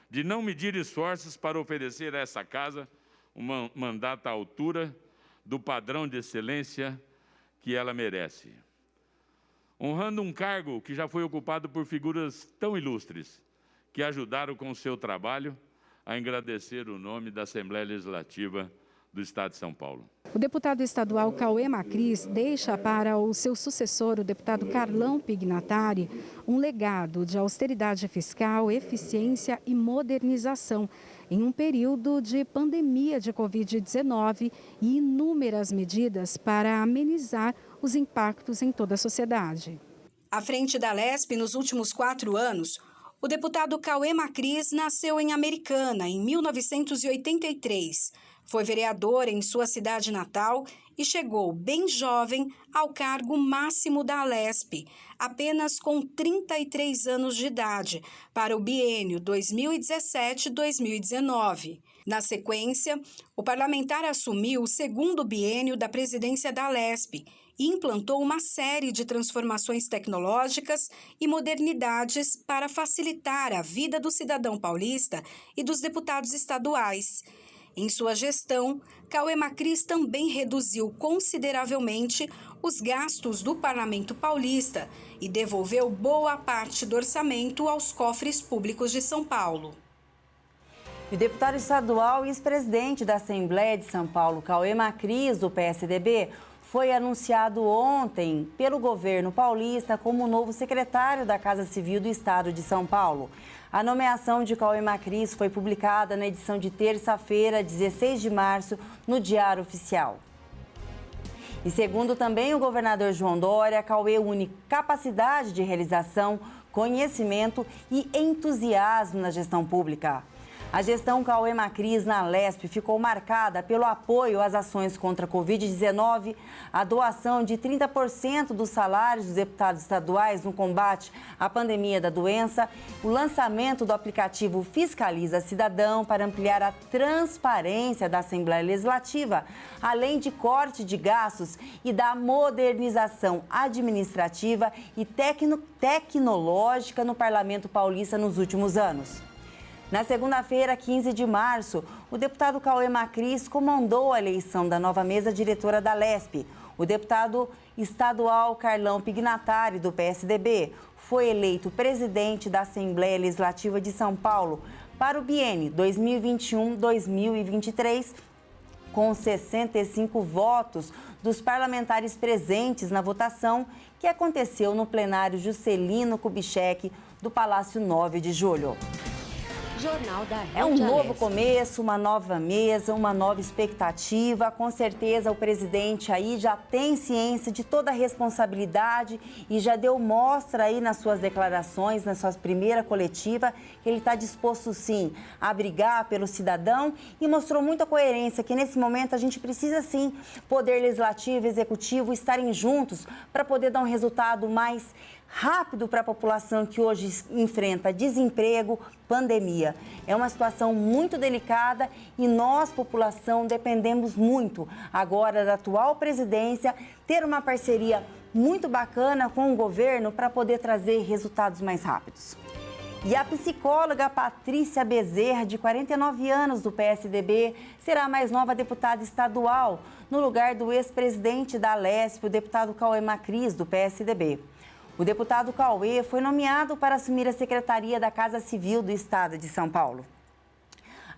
de não medir esforços para oferecer a essa casa um mandato à altura do padrão de excelência que ela merece. Honrando um cargo que já foi ocupado por figuras tão ilustres que ajudaram com o seu trabalho a engrandecer o nome da Assembleia Legislativa do Estado de São Paulo. O deputado estadual Cauê Macris deixa para o seu sucessor, o deputado Carlão Pignatari, um legado de austeridade fiscal, eficiência e modernização em um período de pandemia de Covid-19 e inúmeras medidas para amenizar os impactos em toda a sociedade. À frente da Lesp, nos últimos 4 anos, o deputado Cauê Macris nasceu em Americana, em 1983. Foi vereador em sua cidade natal e chegou bem jovem ao cargo máximo da Lesp, apenas com 33 anos de idade, para o biênio 2017-2019. Na sequência, o parlamentar assumiu o segundo biênio da presidência da Lesp e implantou uma série de transformações tecnológicas e modernidades para facilitar a vida do cidadão paulista e dos deputados estaduais. Em sua gestão, Cauê Macris também reduziu consideravelmente os gastos do Parlamento Paulista e devolveu boa parte do orçamento aos cofres públicos de São Paulo. O deputado estadual e ex-presidente da Assembleia de São Paulo, Cauê Macris, do PSDB, foi anunciado ontem pelo governo paulista como novo secretário da Casa Civil do Estado de São Paulo. A nomeação de Cauê Macris foi publicada na edição de terça-feira, 16 de março, no Diário Oficial. E segundo também o governador João Dória, Cauê une capacidade de realização, conhecimento e entusiasmo na gestão pública. A gestão Cauê Macris na Lesp ficou marcada pelo apoio às ações contra a Covid-19, a doação de 30% dos salários dos deputados estaduais no combate à pandemia da doença, o lançamento do aplicativo Fiscaliza Cidadão para ampliar a transparência da Assembleia Legislativa, além de corte de gastos e da modernização administrativa e tecnológica no Parlamento Paulista nos últimos anos. Na segunda-feira, 15 de março, o deputado Cauê Macris comandou a eleição da nova mesa diretora da Lesp. O deputado estadual Carlão Pignatari, do PSDB, foi eleito presidente da Assembleia Legislativa de São Paulo para o biênio 2021-2023, com 65 votos dos parlamentares presentes na votação que aconteceu no plenário Juscelino Kubitschek do Palácio 9 de Julho. Jornal da Rede É um novo Lesp. começo, uma nova mesa, uma nova expectativa. Com certeza o presidente aí já tem ciência de toda a responsabilidade e já deu mostra aí nas suas declarações, na sua primeira coletiva, que ele está disposto sim a brigar pelo cidadão e mostrou muita coerência, que nesse momento a gente precisa sim, poder legislativo e executivo estarem juntos para poder dar um resultado mais rápido para a população que hoje enfrenta desemprego, pandemia. É uma situação muito delicada e nós, população, dependemos muito agora da atual presidência ter uma parceria muito bacana com o governo para poder trazer resultados mais rápidos. E a psicóloga Patrícia Bezerra, de 49 anos, do PSDB, será a mais nova deputada estadual, no lugar do ex-presidente da Lesp, o deputado Cauê Macris, do PSDB. O deputado Cauê foi nomeado para assumir a Secretaria da Casa Civil do Estado de São Paulo.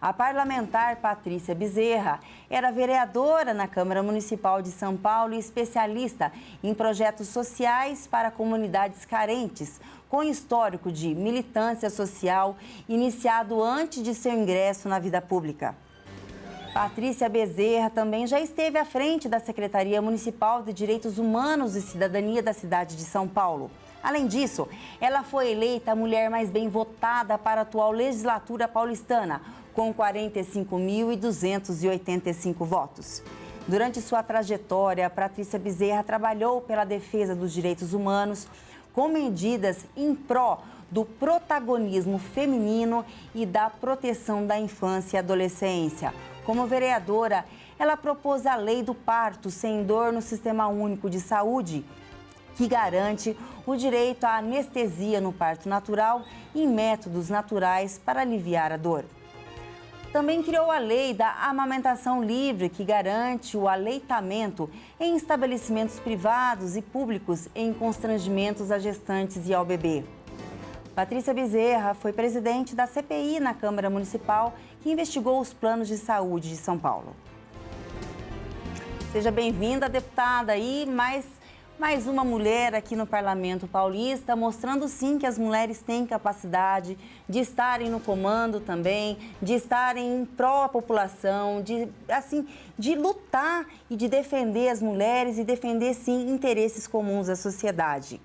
A parlamentar Patrícia Bezerra era vereadora na Câmara Municipal de São Paulo e especialista em projetos sociais para comunidades carentes, com histórico de militância social iniciado antes de seu ingresso na vida pública. Patrícia Bezerra também já esteve à frente da Secretaria Municipal de Direitos Humanos e Cidadania da cidade de São Paulo. Além disso, ela foi eleita a mulher mais bem votada para a atual legislatura paulistana, com 45.285 votos. Durante sua trajetória, Patrícia Bezerra trabalhou pela defesa dos direitos humanos, com medidas em pró do protagonismo feminino e da proteção da infância e adolescência. Como vereadora, ela propôs a lei do parto sem dor no Sistema Único de Saúde, que garante o direito à anestesia no parto natural e métodos naturais para aliviar a dor. Também criou a lei da amamentação livre, que garante o aleitamento em estabelecimentos privados e públicos em constrangimentos a gestantes e ao bebê. Patrícia Bezerra foi presidente da CPI na Câmara Municipal, que investigou os planos de saúde de São Paulo. Seja bem-vinda, deputada, e mais uma mulher aqui no Parlamento Paulista, mostrando sim que as mulheres têm capacidade de estarem no comando também, de estarem em pró à população, de lutar e de defender as mulheres e defender sim interesses comuns da sociedade.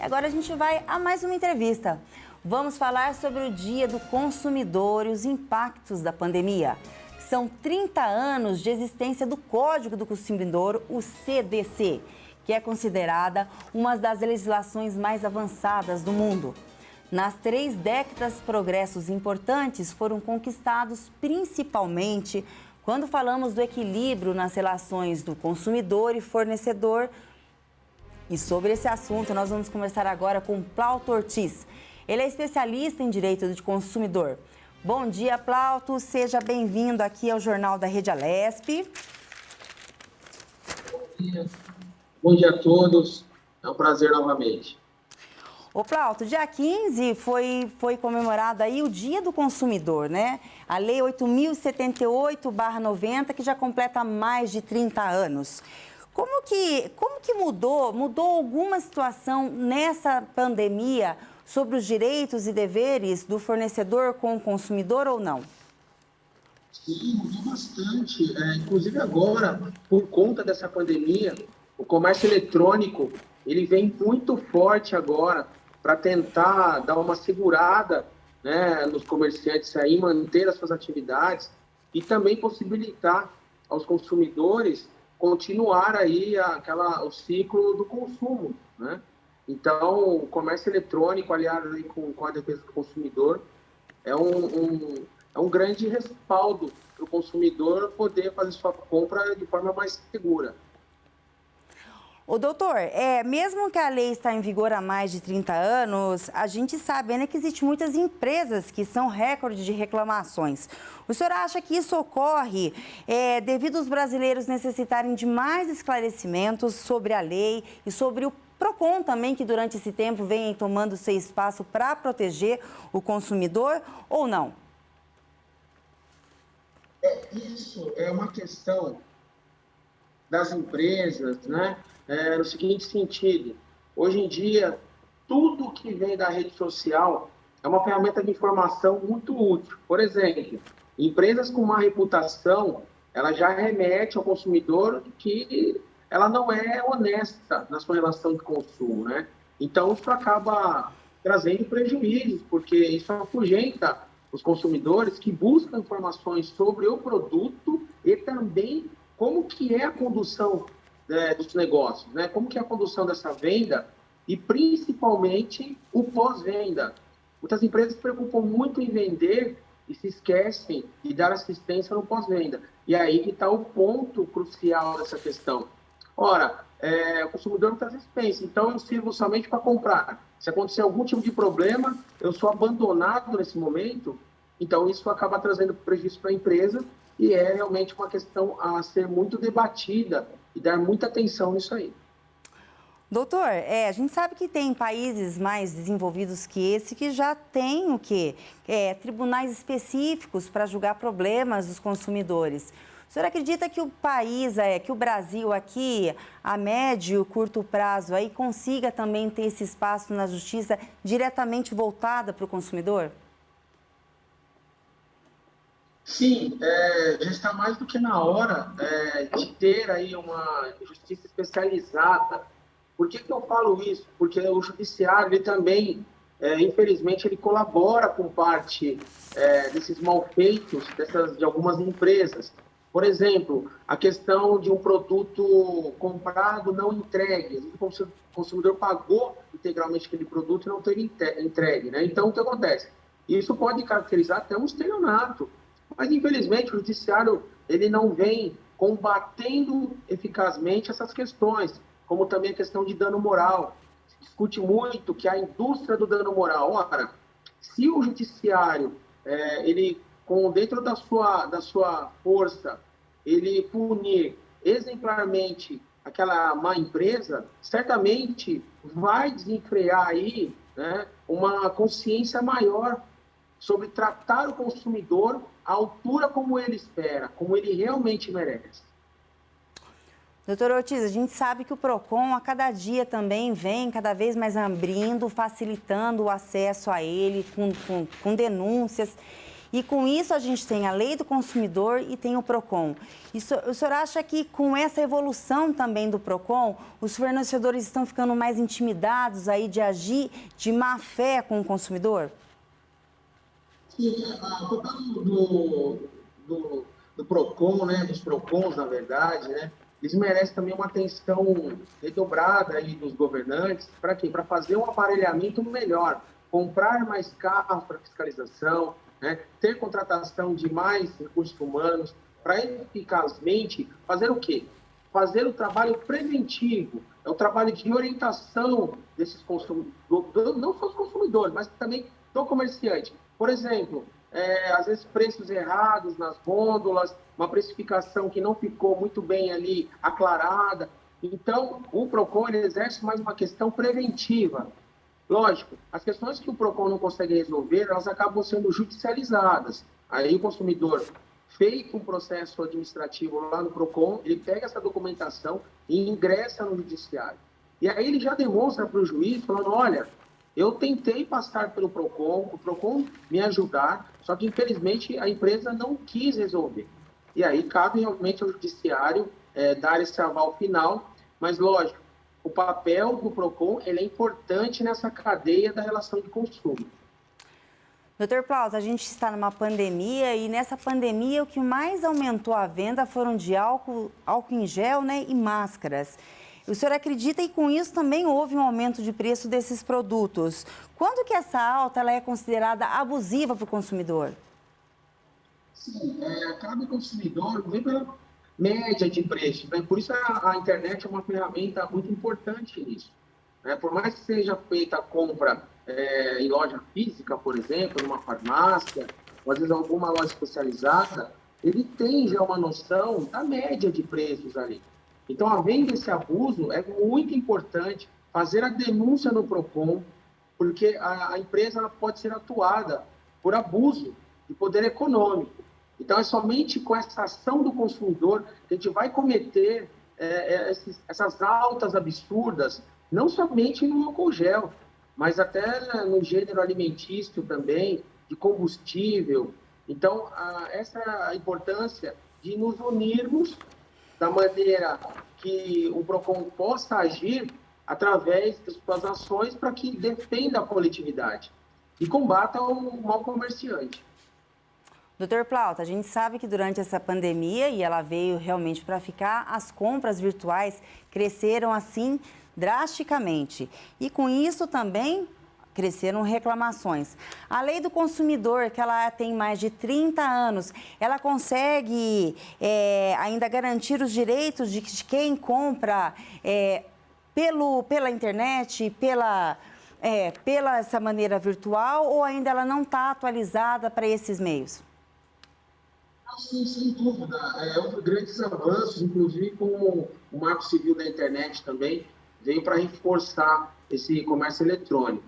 Agora a gente vai a mais uma entrevista. Vamos falar sobre o Dia do Consumidor e os impactos da pandemia. São 30 anos de existência do Código do Consumidor, o CDC, que é considerada uma das legislações mais avançadas do mundo. Nas 3 décadas, progressos importantes foram conquistados, principalmente quando falamos do equilíbrio nas relações do consumidor e fornecedor, E sobre esse assunto, nós vamos conversar agora com Plauto Ortiz. Ele é especialista em direito do consumidor. Bom dia, Plauto. Seja bem-vindo aqui ao Jornal da Rede Alesp. Bom dia a todos. É um prazer novamente. Ô, Plauto, dia 15 foi comemorado aí o Dia do Consumidor, né? A Lei 8.078/90, que já completa mais de 30 anos. Como que mudou alguma situação nessa pandemia sobre os direitos e deveres do fornecedor com o consumidor ou não? Sim, mudou bastante. Inclusive agora, por conta dessa pandemia, o comércio eletrônico ele vem muito forte agora para tentar dar uma segurada, né, nos comerciantes aí, manter as suas atividades e também possibilitar aos consumidores continuar aí o ciclo do consumo, né? Então, o comércio eletrônico, aliado aí com a defesa do consumidor, é um grande respaldo para o consumidor poder fazer sua compra de forma mais segura. Ô, doutor, mesmo que a lei está em vigor há mais de 30 anos, a gente sabe, né, que existem muitas empresas que são recorde de reclamações. O senhor acha que isso ocorre devido aos brasileiros necessitarem de mais esclarecimentos sobre a lei e sobre o PROCON também, que durante esse tempo vem tomando seu espaço para proteger o consumidor, ou não? Isso é uma questão das empresas, né? No seguinte sentido, hoje em dia, tudo que vem da rede social é uma ferramenta de informação muito útil. Por exemplo, empresas com má reputação, ela já remete ao consumidor que ela não é honesta na sua relação de consumo, né? Então, isso acaba trazendo prejuízos, porque isso afugenta os consumidores que buscam informações sobre o produto e também como que é a condução dos negócios, né? Como que é a condução dessa venda e principalmente o pós-venda. Muitas empresas se preocupam muito em vender e se esquecem de dar assistência no pós-venda. E aí que está o ponto crucial dessa questão. Ora, o consumidor muitas vezes pensa, então eu sirvo somente para comprar. Se acontecer algum tipo de problema, eu sou abandonado nesse momento, então isso acaba trazendo prejuízo para a empresa e é realmente uma questão a ser muito debatida e dar muita atenção nisso aí. Doutor, a gente sabe que tem países mais desenvolvidos que esse que já tem o quê? Tribunais específicos para julgar problemas dos consumidores. O senhor acredita que o país, que o Brasil aqui, a médio e curto prazo, aí consiga também ter esse espaço na justiça diretamente voltada para o consumidor? Sim, já está mais do que na hora de ter aí uma justiça especializada. Por que eu falo isso? Porque o judiciário, ele também, infelizmente, ele colabora com parte desses malfeitos de algumas empresas. Por exemplo, a questão de um produto comprado não entregue. O consumidor pagou integralmente aquele produto e não teve entregue, né? Então, o que acontece? Isso pode caracterizar até um estelionato. Mas, infelizmente, o judiciário ele não vem combatendo eficazmente essas questões, como também a questão de dano moral. Se discute muito que a indústria do dano moral, ora, se o judiciário, ele, dentro da sua força, ele punir exemplarmente aquela má empresa, certamente vai desenfrear aí, né, uma consciência maior sobre tratar o consumidor à altura como ele espera, como ele realmente merece. Doutor Ortiz, a gente sabe que o PROCON a cada dia também vem cada vez mais abrindo, facilitando o acesso a ele com denúncias. E com isso a gente tem a lei do consumidor e tem o PROCON. O senhor acha que com essa evolução também do PROCON, os fornecedores estão ficando mais intimidados aí de agir de má fé com o consumidor? Sim, do PROCON, né, dos PROCONs, na verdade, né, eles merecem também uma atenção redobrada aí dos governantes. Para quê? Para fazer um aparelhamento melhor, comprar mais carros para fiscalização, né, ter contratação de mais recursos humanos, para eficazmente fazer o quê? Fazer o trabalho preventivo. é o trabalho de orientação desses consumidores, não só os consumidores, mas também do comerciante. Por exemplo, às vezes preços errados nas gôndolas, uma precificação que não ficou muito bem ali aclarada. Então, o PROCON ele exerce mais uma questão preventiva. Lógico, as questões que o PROCON não consegue resolver, elas acabam sendo judicializadas. Aí o consumidor, feito um processo administrativo lá no PROCON, ele pega essa documentação e ingressa no judiciário. E aí ele já demonstra para o juiz, falando, olha, eu tentei passar pelo PROCON, o PROCON me ajudar, só que infelizmente a empresa não quis resolver. E aí cabe realmente ao judiciário dar esse aval final, mas lógico, o papel do PROCON ele é importante nessa cadeia da relação de consumo. Doutor Plauto, a gente está numa pandemia e nessa pandemia o que mais aumentou a venda foram de álcool em gel, né, e máscaras. O senhor acredita que com isso também houve um aumento de preço desses produtos? Quando que essa alta ela é considerada abusiva para o consumidor? Sim, cada consumidor vem pela média de preços, né? Por isso a internet é uma ferramenta muito importante nisso. Né? Por mais que seja feita a compra em loja física, por exemplo, numa farmácia, ou às vezes alguma loja especializada, ele tem já uma noção da média de preços ali. Então, havendo esse abuso, é muito importante fazer a denúncia no PROCON, porque a empresa ela pode ser atuada por abuso de poder econômico. Então, é somente com essa ação do consumidor que a gente vai cometer essas altas absurdas, não somente no álcool gel, mas até no gênero alimentício também, de combustível. Então, essa é a importância de nos unirmos da maneira que o PROCON possa agir através das suas ações para que defenda a coletividade e combata o mau comerciante. Doutor Plauto, a gente sabe que durante essa pandemia, e ela veio realmente para ficar, as compras virtuais cresceram assim drasticamente. E com isso também cresceram reclamações. A lei do consumidor, que ela tem mais de 30 anos, ela consegue ainda garantir os direitos de quem compra pela internet, pela essa maneira virtual, ou ainda ela não está atualizada para esses meios? Sim, sem dúvida. É um dos grandes avanços, inclusive com o Marco Civil da Internet também, veio para reforçar esse comércio eletrônico.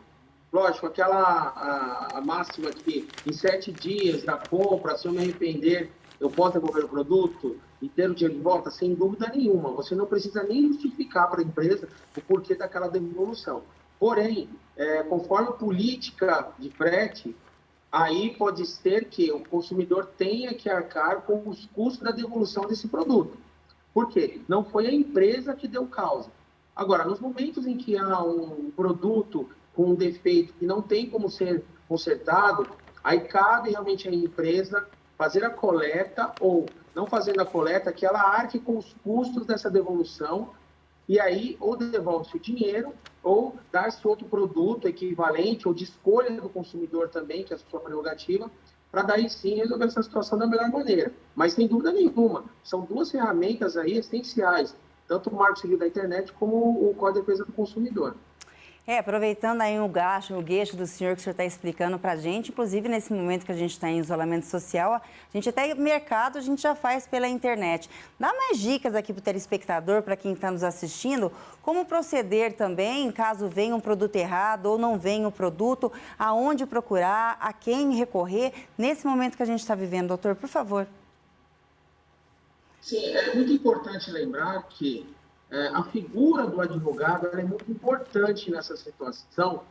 Lógico, a máxima que em 7 dias da compra, se eu me arrepender, eu posso devolver o produto e ter o dinheiro de volta, sem dúvida nenhuma. Você não precisa nem justificar para a empresa o porquê daquela devolução. Porém, conforme a política de frete, aí pode ser que o consumidor tenha que arcar com os custos da devolução desse produto. Por quê? Não foi a empresa que deu causa. Agora, nos momentos em que há um produto com um defeito que não tem como ser consertado, aí cabe realmente à empresa fazer a coleta ou, não fazendo a coleta, que ela arque com os custos dessa devolução e aí ou devolve-se o dinheiro ou dar-se outro produto equivalente ou de escolha do consumidor também, que é a sua prerrogativa, para daí sim resolver essa situação da melhor maneira. Mas sem dúvida nenhuma, são duas ferramentas aí essenciais, tanto o Marco Civil da Internet como o Código de Defesa do Consumidor. Aproveitando aí o gueixo do senhor que o senhor está explicando para a gente, inclusive nesse momento que a gente está em isolamento social, a gente até mercado a gente já faz pela internet. Dá mais dicas aqui para o telespectador, para quem está nos assistindo, como proceder também, caso venha um produto errado ou não venha o produto, aonde procurar, a quem recorrer, nesse momento que a gente está vivendo, doutor, por favor. Sim, é muito importante lembrar que a figura do advogado é muito importante nessa situação.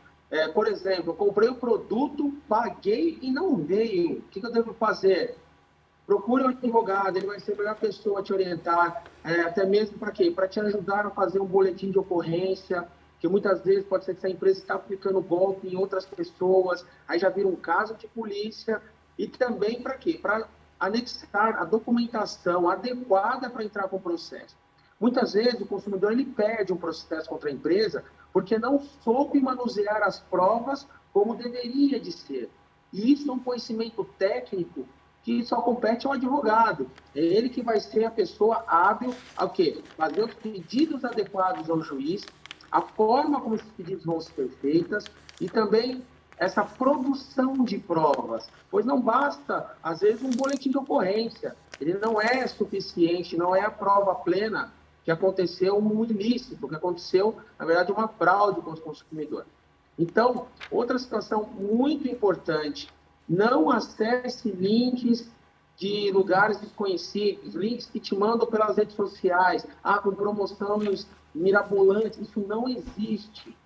Por exemplo, eu comprei o produto, paguei e não veio. O que eu devo fazer? Procure um advogado, ele vai ser a melhor pessoa a te orientar, até mesmo para quê? Para te ajudar a fazer um boletim de ocorrência, que muitas vezes pode ser que essa empresa está aplicando golpe em outras pessoas, aí já vira um caso de polícia, e também para quê? Para anexar a documentação adequada para entrar com o processo. Muitas vezes o consumidor ele perde um processo contra a empresa porque não soube manusear as provas como deveria de ser. E isso é um conhecimento técnico que só compete ao advogado. É ele que vai ser a pessoa hábil ao quê? Fazer os pedidos adequados ao juiz, a forma como esses pedidos vão ser feitos e também essa produção de provas, pois não basta, às vezes, um boletim de ocorrência. Ele não é suficiente, não é a prova plena que aconteceu um ilícito, que aconteceu, na verdade, uma fraude com os consumidores. Então, outra situação muito importante, não acesse links de lugares desconhecidos, links que te mandam pelas redes sociais, com promoções mirabolantes, isso não existe,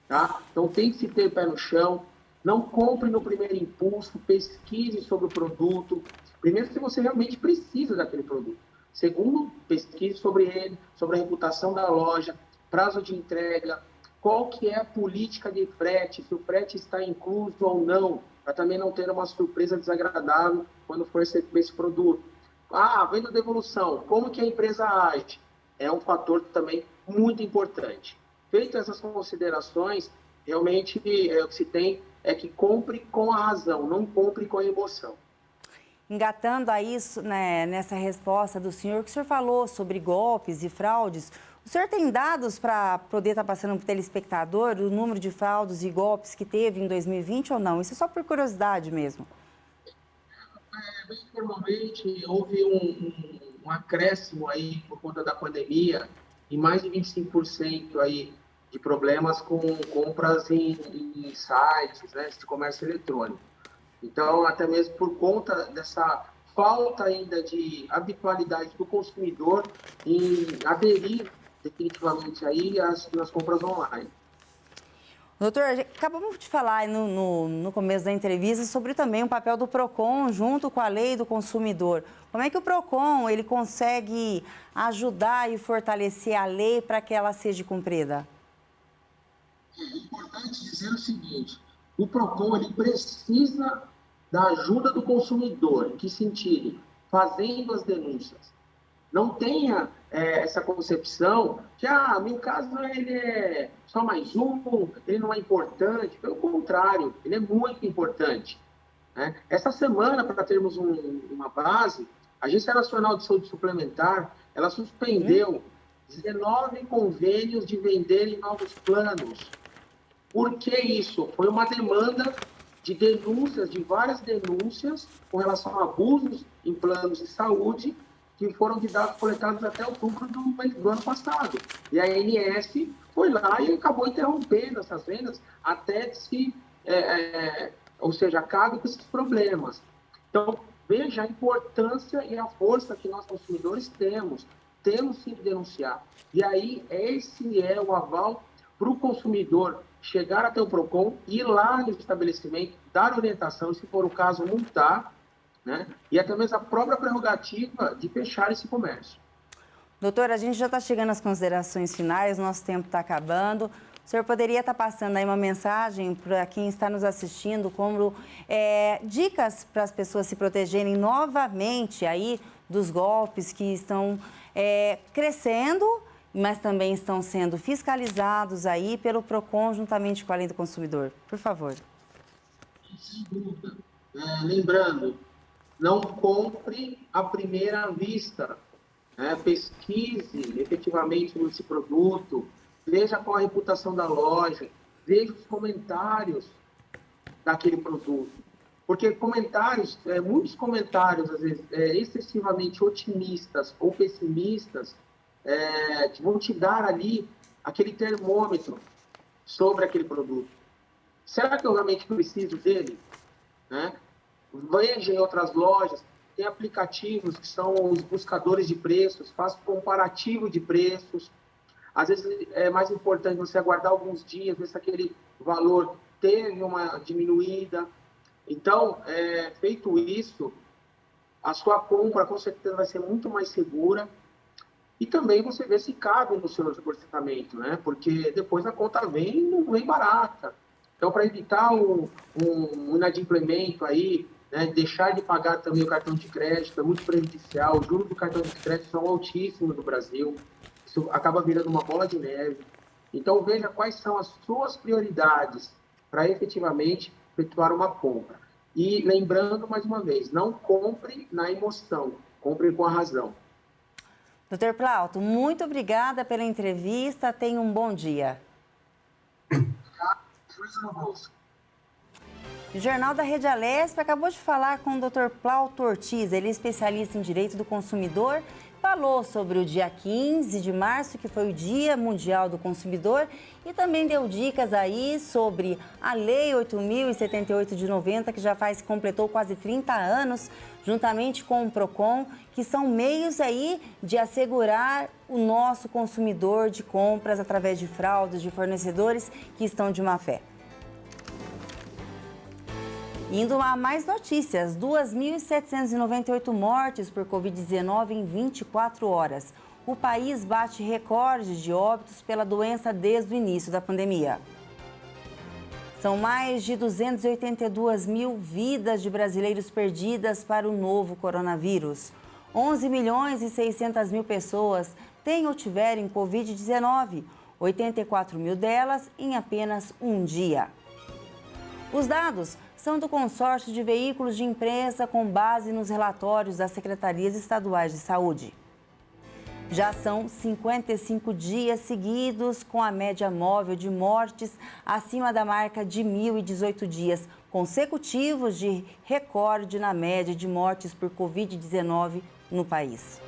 tá? Então tem que se ter pé no chão, não compre no primeiro impulso, pesquise sobre o produto, primeiro se você realmente precisa daquele produto, segundo, pesquise sobre ele, sobre a reputação da loja, prazo de entrega, qual que é a política de frete, se o frete está incluso ou não, para também não ter uma surpresa desagradável quando for receber esse produto. Vendo devolução, como que a empresa age? É um fator também muito importante. Feitas essas considerações, realmente o que se tem é que compre com a razão, não compre com a emoção. Engatando a isso, né, nessa resposta do senhor, que o senhor falou sobre golpes e fraudes, o senhor tem dados para poder estar passando para o telespectador o número de fraudes e golpes que teve em 2020 ou não? Isso é só por curiosidade mesmo. Bem formalmente, houve um acréscimo aí por conta da pandemia e mais de 25% aí de problemas com compras em sites, né, de comércio eletrônico. Então, até mesmo por conta dessa falta ainda de habitualidade do consumidor em aderir definitivamente aí nas compras online. Doutor, acabamos de falar no começo da entrevista sobre também o papel do PROCON junto com a lei do consumidor. Como é que o PROCON ele consegue ajudar e fortalecer a lei para que ela seja cumprida? É importante dizer o seguinte, o PROCON ele precisa da ajuda do consumidor. Em que sentido? Fazendo as denúncias. Não tenha essa concepção que, meu caso ele é só mais um, ele não é importante. Pelo contrário, ele é muito importante. Né? Essa semana, para termos uma base, a Agência Nacional de Saúde Suplementar, ela suspendeu 19 convênios de venderem novos planos. Por que isso? Foi uma demanda de denúncias, de várias denúncias com relação a abusos em planos de saúde que foram de dados coletados até outubro do ano passado. E a ANS foi lá e acabou interrompendo essas vendas até se, ou seja, acabe com esses problemas. Então, veja a importância e a força que nós consumidores temos sim que denunciar. E aí, esse é o aval para o consumidor chegar até o PROCON, ir lá no estabelecimento, dar orientação, se for o caso, multar, né? E até mesmo a própria prerrogativa de fechar esse comércio. Doutor, a gente já está chegando às considerações finais, nosso tempo está acabando. O senhor poderia estar passando aí uma mensagem para quem está nos assistindo, como dicas para as pessoas se protegerem novamente aí dos golpes que estão crescendo, mas também estão sendo fiscalizados aí pelo PROCON juntamente com a Lei do Consumidor. Por favor. Sem dúvida. Lembrando, não compre à primeira vista. Pesquise efetivamente esse produto, veja qual a reputação da loja, veja os comentários daquele produto. Porque comentários, muitos comentários, às vezes, excessivamente otimistas ou pessimistas, que vão te dar ali aquele termômetro sobre aquele produto. Será que eu realmente preciso dele? Veja em outras lojas, tem aplicativos que são os buscadores de preços, faça comparativo de preços. Às vezes é mais importante você aguardar alguns dias, ver se aquele valor teve uma diminuída. Então, feito isso, a sua compra com certeza vai ser muito mais segura. E também você vê se cabe no seu orçamento, né? Porque depois a conta não vem barata. Então, para evitar um inadimplemento aí, né, deixar de pagar também o cartão de crédito é muito prejudicial. Os juros do cartão de crédito são altíssimos no Brasil. Isso acaba virando uma bola de neve. Então, veja quais são as suas prioridades para efetivamente efetuar uma compra. E lembrando, mais uma vez, não compre na emoção, compre com a razão. Dr. Plauto, muito obrigada pela entrevista. Tenha um bom dia. O Jornal da Rede Alesp acabou de falar com o Dr. Plauto Ortiz, ele é especialista em direito do consumidor, falou sobre o dia 15 de março, que foi o Dia Mundial do Consumidor, e também deu dicas aí sobre a Lei 8.078 de 90, que já completou quase 30 anos, juntamente com o PROCON, que são meios aí de assegurar o nosso consumidor de compras através de fraudes de fornecedores que estão de má fé. Indo a mais notícias, 2.798 mortes por Covid-19 em 24 horas. O país bate recorde de óbitos pela doença desde o início da pandemia. São mais de 282 mil vidas de brasileiros perdidas para o novo coronavírus. 11 milhões e 600 mil pessoas têm ou tiverem Covid-19, 84 mil delas em apenas um dia. Os dados são do consórcio de veículos de imprensa com base nos relatórios das secretarias estaduais de saúde. Já são 55 dias seguidos com a média móvel de mortes acima da marca de 1.018 dias consecutivos de recorde na média de mortes por Covid-19 no país.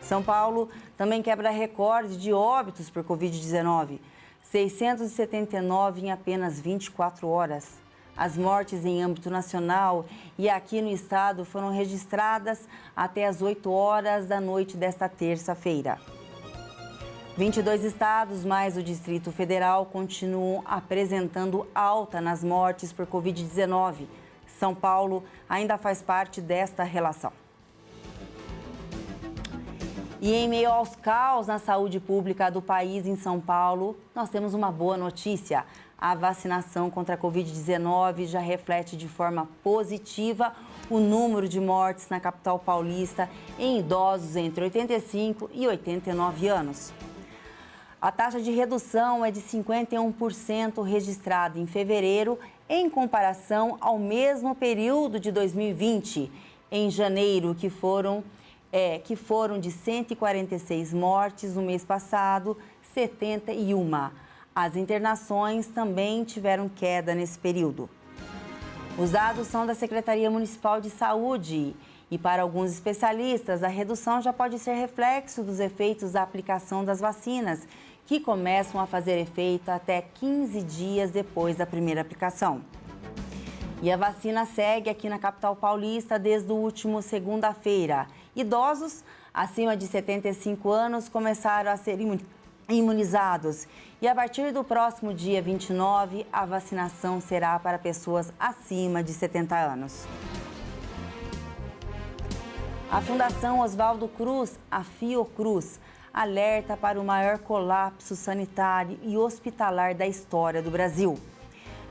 São Paulo também quebra recorde de óbitos por Covid-19, 679 em apenas 24 horas. As mortes em âmbito nacional e aqui no estado foram registradas até as 8 horas da noite desta terça-feira. 22 estados, mais o Distrito Federal, continuam apresentando alta nas mortes por Covid-19. São Paulo ainda faz parte desta relação. E em meio aos caos na saúde pública do país em São Paulo, nós temos uma boa notícia. A vacinação contra a Covid-19 já reflete de forma positiva o número de mortes na capital paulista em idosos entre 85 e 89 anos. A taxa de redução é de 51% registrada em fevereiro, em comparação ao mesmo período de 2020. Em janeiro, que foram de 146 mortes no mês passado, 71. As internações também tiveram queda nesse período. Os dados são da Secretaria Municipal de Saúde e, para alguns especialistas, a redução já pode ser reflexo dos efeitos da aplicação das vacinas, que começam a fazer efeito até 15 dias depois da primeira aplicação. E a vacina segue aqui na capital paulista desde o último segunda-feira. Idosos acima de 75 anos começaram a ser imunizados. E a partir do próximo dia 29, a vacinação será para pessoas acima de 70 anos. A Fundação Oswaldo Cruz, a Fiocruz, alerta para o maior colapso sanitário e hospitalar da história do Brasil.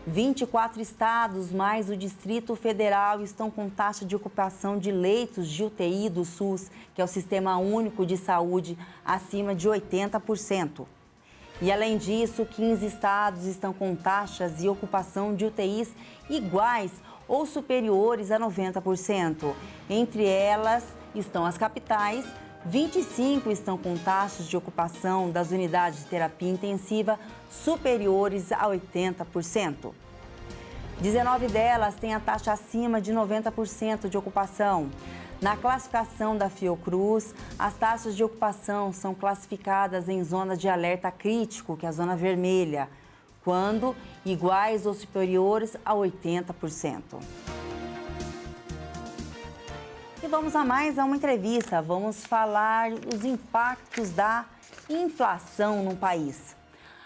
24 estados, mais o Distrito Federal, estão com taxa de ocupação de leitos de UTI do SUS, que é o Sistema Único de Saúde, acima de 80%. E, além disso, 15 estados estão com taxas de ocupação de UTIs iguais ou superiores a 90%. Entre elas estão as capitais, 25 estão com taxas de ocupação das unidades de terapia intensiva superiores a 80%. 19 delas têm a taxa acima de 90% de ocupação. Na classificação da Fiocruz, as taxas de ocupação são classificadas em zona de alerta crítico, que é a zona vermelha, quando iguais ou superiores a 80%. E vamos a mais uma entrevista. Vamos falar dos impactos da inflação no país.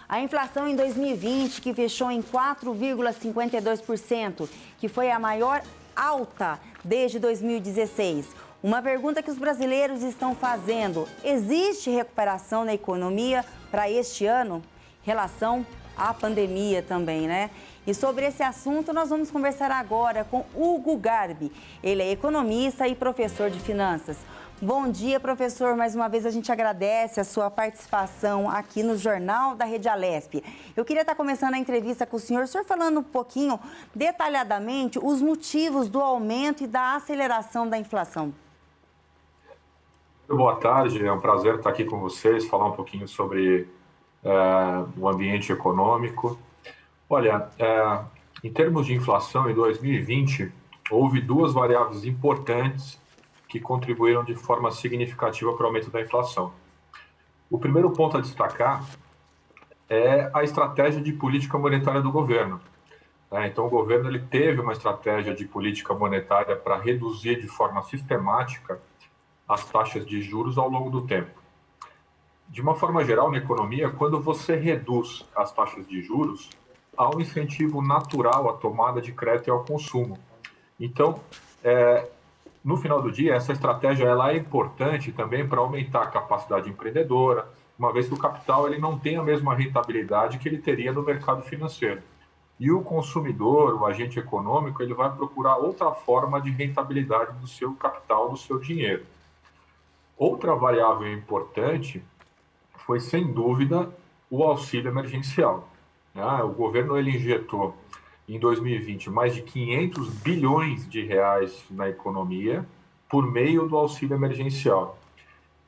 A inflação em 2020, que fechou em 4,52%, que foi a maior alta desde 2016. Uma pergunta que os brasileiros estão fazendo: existe recuperação na economia para este ano? Em relação à pandemia também, né? E sobre esse assunto nós vamos conversar agora com Hugo Garbi. Ele é economista e professor de finanças. Bom dia, professor. Mais uma vez a gente agradece a sua participação aqui no Jornal da Rede Alesp. Eu queria estar começando a entrevista com o senhor falando um pouquinho, detalhadamente, os motivos do aumento e da aceleração da inflação. Boa tarde, é um prazer estar aqui com vocês, falar um pouquinho sobre o ambiente econômico. Olha, em termos de inflação, em 2020, houve duas variáveis importantes que contribuíram de forma significativa para o aumento da inflação. O primeiro ponto a destacar é a estratégia de política monetária do governo. Então, o governo ele teve uma estratégia de política monetária para reduzir de forma sistemática as taxas de juros ao longo do tempo. De uma forma geral, na economia, quando você reduz as taxas de juros, há um incentivo natural à tomada de crédito e ao consumo. Então, no final do dia, essa estratégia ela é importante também para aumentar a capacidade empreendedora, uma vez que o capital ele não tem a mesma rentabilidade que ele teria no mercado financeiro. E o consumidor, o agente econômico, ele vai procurar outra forma de rentabilidade do seu capital, do seu dinheiro. Outra variável importante foi, sem dúvida, o auxílio emergencial. O governo ele injetou, em 2020, mais de 500 bilhões de reais na economia por meio do auxílio emergencial.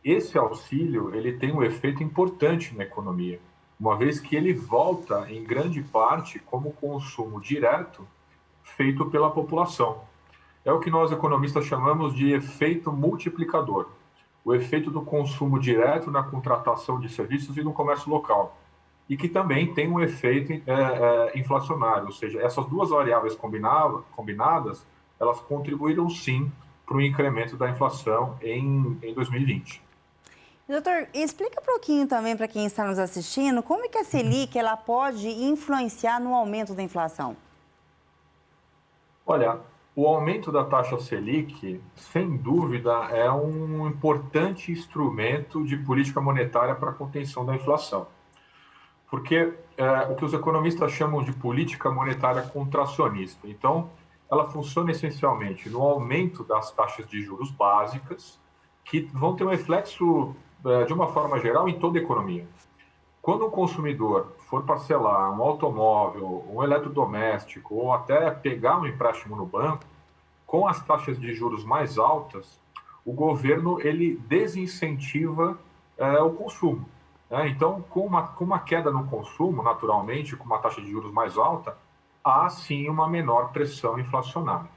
Esse auxílio ele tem um efeito importante na economia, uma vez que ele volta, em grande parte, como consumo direto feito pela população. É o que nós economistas chamamos de efeito multiplicador, o efeito do consumo direto na contratação de serviços e no comércio local, e que também tem um efeito inflacionário, ou seja, essas duas variáveis combinadas, elas contribuíram sim para o incremento da inflação em 2020. Doutor, explica um pouquinho também para quem está nos assistindo, como é que a Selic ela pode influenciar no aumento da inflação? Olha, o aumento da taxa Selic, sem dúvida, é um importante instrumento de política monetária para a contenção da inflação. Porque o que os economistas chamam de política monetária contracionista. Então, ela funciona essencialmente no aumento das taxas de juros básicas, que vão ter um reflexo, de uma forma geral, em toda a economia. Quando o consumidor for parcelar um automóvel, um eletrodoméstico, ou até pegar um empréstimo no banco, com as taxas de juros mais altas, o governo ele desincentiva o consumo. Então, com uma queda no consumo, naturalmente, com uma taxa de juros mais alta, há sim uma menor pressão inflacionária.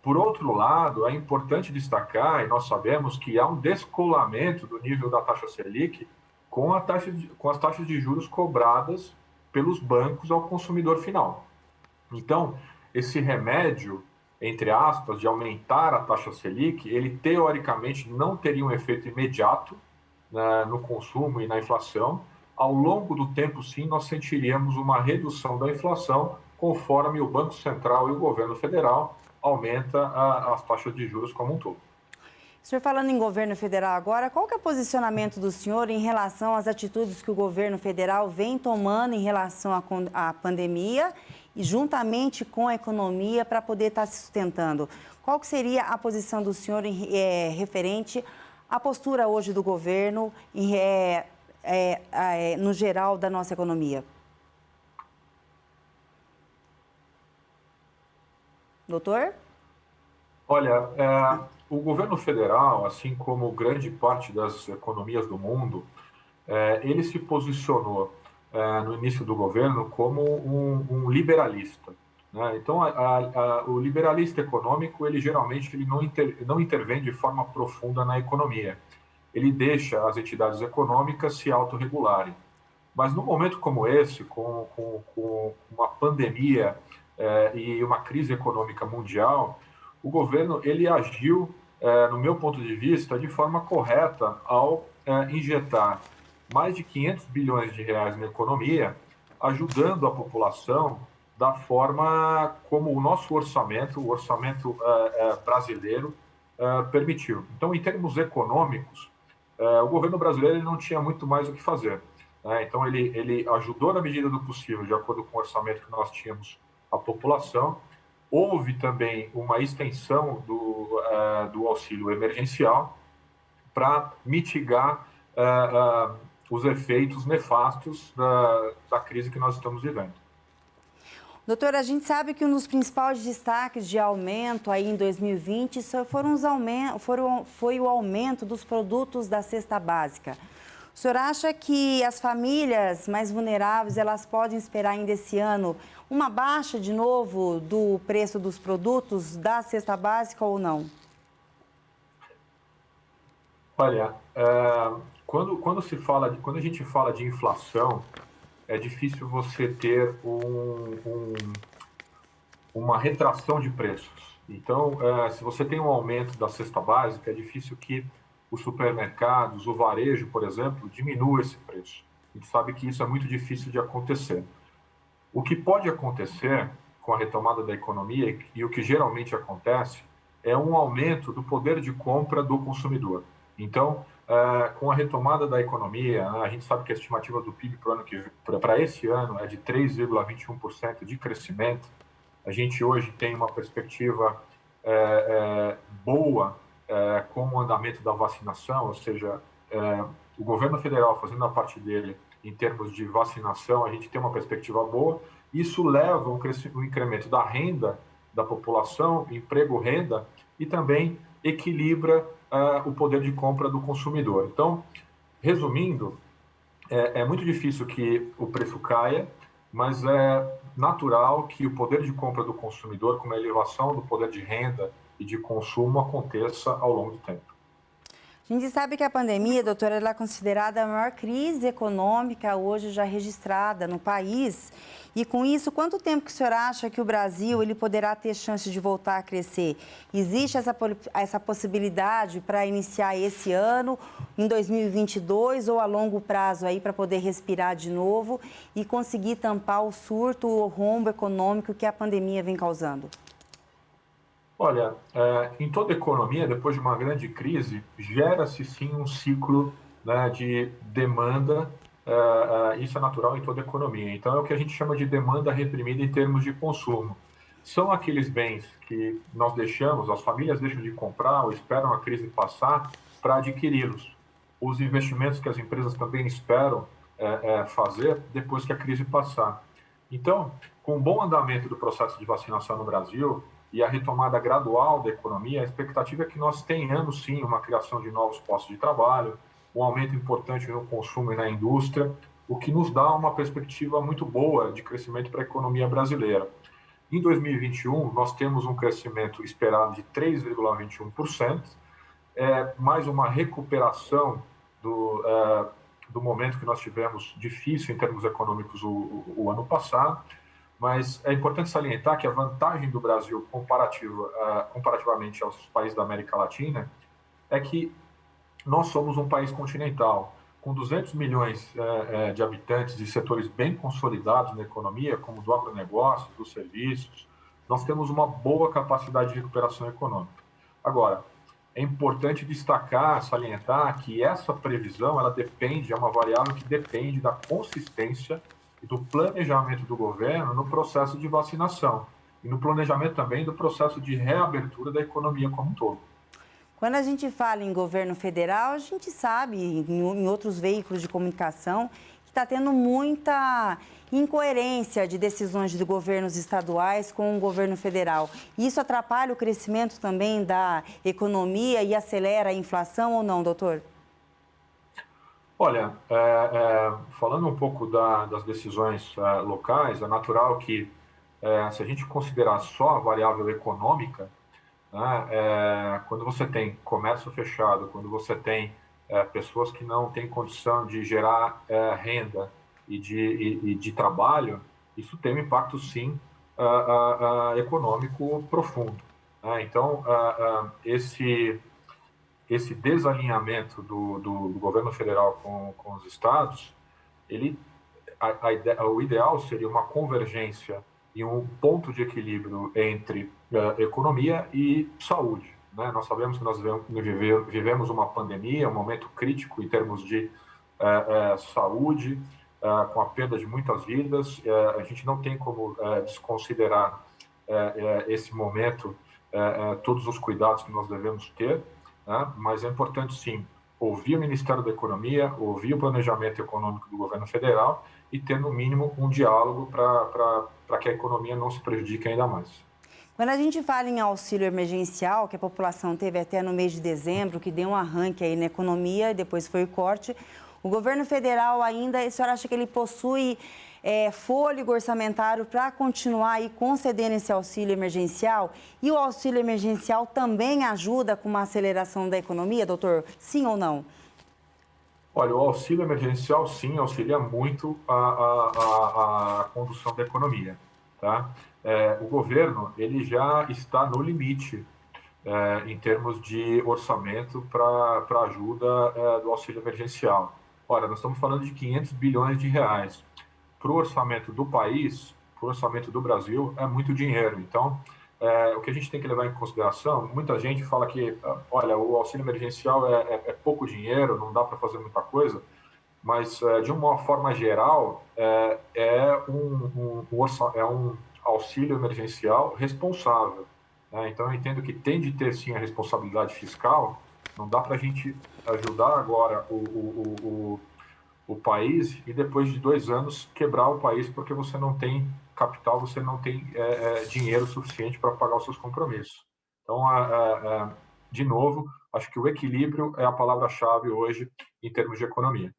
Por outro lado, é importante destacar, e nós sabemos que há um descolamento do nível da taxa Selic com as taxas de juros cobradas pelos bancos ao consumidor final. Então, esse remédio, entre aspas, de aumentar a taxa Selic, ele teoricamente não teria um efeito imediato no consumo e na inflação. Ao longo do tempo, sim, nós sentiríamos uma redução da inflação conforme o Banco Central e o governo federal aumenta as taxas de juros como um todo. O senhor falando em governo federal agora, qual que é o posicionamento do senhor em relação às atitudes que o governo federal vem tomando em relação à pandemia e juntamente com a economia para poder estar se sustentando? Qual que seria a posição do senhor referente à postura hoje do governo no geral da nossa economia? Doutor? Olha, o governo federal, assim como grande parte das economias do mundo, ele se posicionou no início do governo como um liberalista. Então, o liberalista econômico, ele geralmente não intervém de forma profunda na economia. Ele deixa as entidades econômicas se autorregularem. Mas num momento como esse, com uma pandemia e uma crise econômica mundial, o governo ele agiu, no meu ponto de vista, de forma correta ao injetar mais de 500 bilhões de reais na economia, ajudando a população da forma como o nosso orçamento, o orçamento brasileiro, permitiu. Então, em termos econômicos, o governo brasileiro ele não tinha muito mais o que fazer. Então, ele ajudou na medida do possível, de acordo com o orçamento que nós tínhamos, a população. Houve também uma extensão do auxílio emergencial para mitigar os efeitos nefastos da crise que nós estamos vivendo. Doutor, a gente sabe que um dos principais destaques de aumento aí em 2020 foi o aumento dos produtos da cesta básica. O senhor acha que as famílias mais vulneráveis, elas podem esperar ainda esse ano uma baixa de novo do preço dos produtos da cesta básica ou não? Olha, quando a gente fala de inflação, é difícil você ter uma retração de preços. Então, se você tem um aumento da cesta básica, é difícil que os supermercados, o varejo, por exemplo, diminua esse preço. A gente sabe que isso é muito difícil de acontecer. O que pode acontecer com a retomada da economia, e o que geralmente acontece, é um aumento do poder de compra do consumidor. Então, com a retomada da economia, a gente sabe que a estimativa do PIB para esse ano é de 3,21% de crescimento. A gente hoje tem uma perspectiva boa com o andamento da vacinação, ou seja, o governo federal fazendo a parte dele em termos de vacinação, a gente tem uma perspectiva boa. Isso leva um incremento da renda da população, emprego-renda, e também equilibra o poder de compra do consumidor. Então, resumindo, é muito difícil que o preço caia, mas é natural que o poder de compra do consumidor, com a elevação do poder de renda e de consumo, aconteça ao longo do tempo. A gente sabe que a pandemia, doutora, ela é considerada a maior crise econômica hoje já registrada no país. E com isso, quanto tempo que o senhor acha que o Brasil ele poderá ter chance de voltar a crescer? Existe essa possibilidade para iniciar esse ano, em 2022, ou a longo prazo aí para poder respirar de novo e conseguir tampar o surto, o rombo econômico que a pandemia vem causando? Olha, em toda economia, depois de uma grande crise, gera-se sim um ciclo, né, de demanda. Isso é natural em toda economia. Então, é o que a gente chama de demanda reprimida em termos de consumo. São aqueles bens que nós deixamos, as famílias deixam de comprar ou esperam a crise passar para adquiri-los. Os investimentos que as empresas também esperam fazer depois que a crise passar. Então, com o bom andamento do processo de vacinação no Brasil e a retomada gradual da economia, a expectativa é que nós tenhamos, sim, uma criação de novos postos de trabalho, um aumento importante no consumo e na indústria, o que nos dá uma perspectiva muito boa de crescimento para a economia brasileira. Em 2021, nós temos um crescimento esperado de 3,21%, mais uma recuperação do momento que nós tivemos difícil em termos econômicos o ano passado, mas é importante salientar que a vantagem do Brasil comparativamente aos países da América Latina é que nós somos um país continental, com 200 milhões de habitantes e setores bem consolidados na economia, como do agronegócio, dos serviços. Nós temos uma boa capacidade de recuperação econômica. Agora, é importante destacar, salientar que essa previsão, ela é uma variável que depende da consistência e do planejamento do governo no processo de vacinação e no planejamento também do processo de reabertura da economia como um todo. Quando a gente fala em governo federal, a gente sabe, em outros veículos de comunicação, que está tendo muita incoerência de decisões de governos estaduais com o governo federal. Isso atrapalha o crescimento também da economia e acelera a inflação ou não, doutor? Olha, falando um pouco das decisões locais, é natural que, se a gente considerar só a variável econômica, né, quando você tem comércio fechado, quando você tem pessoas que não têm condição de gerar renda e de trabalho, isso tem um impacto, sim, econômico profundo. Né? Então, esse desalinhamento do governo federal com os estados, o ideal seria uma convergência e um ponto de equilíbrio entre economia e saúde. Né? Nós sabemos que nós vivemos uma pandemia, um momento crítico em termos de saúde, com a perda de muitas vidas. A gente não tem como desconsiderar esse momento, todos os cuidados que nós devemos ter, né? Mas é importante, sim, ouvir o Ministério da Economia, ouvir o planejamento econômico do governo federal e ter, no mínimo, um diálogo para que a economia não se prejudique ainda mais. Quando a gente fala em auxílio emergencial, que a população teve até no mês de dezembro, que deu um arranque aí na economia, depois foi o corte, o governo federal ainda, a senhora acha que ele possui fôlego orçamentário para continuar aí concedendo esse auxílio emergencial? E o auxílio emergencial também ajuda com uma aceleração da economia, doutor? Sim ou não? Olha, o auxílio emergencial, sim, auxilia muito a condução da economia, tá? O governo, ele já está no limite em termos de orçamento para ajuda do auxílio emergencial. Olha, nós estamos falando de 500 bilhões de reais. Para o orçamento do país, para o orçamento do Brasil, é muito dinheiro. Então, o que a gente tem que levar em consideração, muita gente fala que, olha, o auxílio emergencial é pouco dinheiro, não dá para fazer muita coisa, mas, de uma forma geral, é um auxílio emergencial responsável, né? Então, eu entendo que tem de ter, sim, a responsabilidade fiscal. Não dá para a gente ajudar agora o país e depois de 2 anos quebrar o país porque você não tem capital, você não tem dinheiro suficiente para pagar os seus compromissos. Então, de novo, acho que o equilíbrio é a palavra-chave hoje em termos de economia.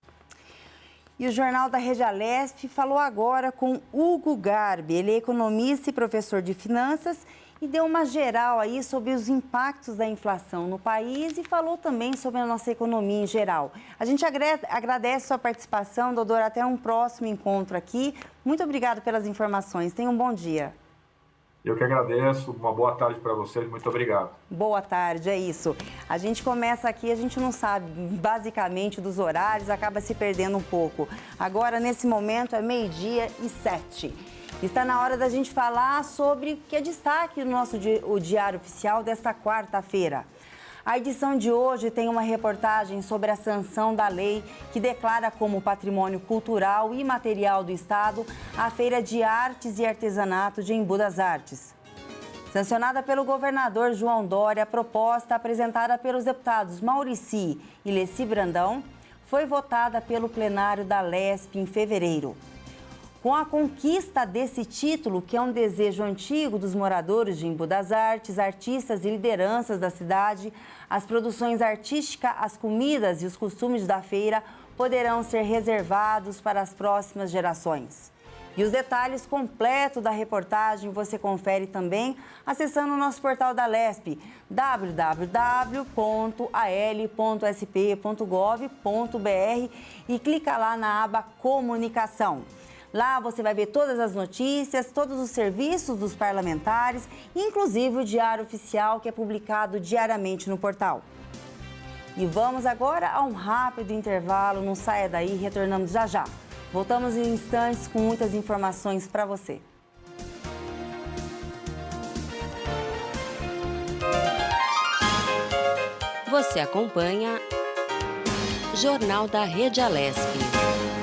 E o Jornal da Rede Alesp falou agora com Hugo Garbi. Ele é economista e professor de finanças e deu uma geral aí sobre os impactos da inflação no país e falou também sobre a nossa economia em geral. A gente agradece sua participação, doutor, até um próximo encontro aqui. Muito obrigado pelas informações. Tenha um bom dia. Eu que agradeço. Uma boa tarde para vocês. Muito obrigado. Boa tarde, é isso. A gente começa aqui, a gente não sabe basicamente dos horários, acaba se perdendo um pouco. Agora, nesse momento, é 12:07. Está na hora da gente falar sobre o que é destaque no nosso o Diário Oficial desta quarta-feira. A edição de hoje tem uma reportagem sobre a sanção da lei que declara como patrimônio cultural e material do Estado a Feira de Artes e Artesanato de Embu das Artes. Sancionada pelo governador João Dória, a proposta apresentada pelos deputados Maurici e Leci Brandão foi votada pelo plenário da Alesp em fevereiro. Com a conquista desse título, que é um desejo antigo dos moradores de Embu das Artes, artistas e lideranças da cidade, as produções artísticas, as comidas e os costumes da feira poderão ser reservados para as próximas gerações. E os detalhes completos da reportagem você confere também acessando o nosso portal da Alesp, www.al.sp.gov.br e clica lá na aba Comunicação. Lá você vai ver todas as notícias, todos os serviços dos parlamentares, inclusive o Diário Oficial, que é publicado diariamente no portal. E vamos agora a um rápido intervalo, não saia daí, retornamos já já. Voltamos em instantes com muitas informações para você. Você acompanha Jornal da Rede Alesp.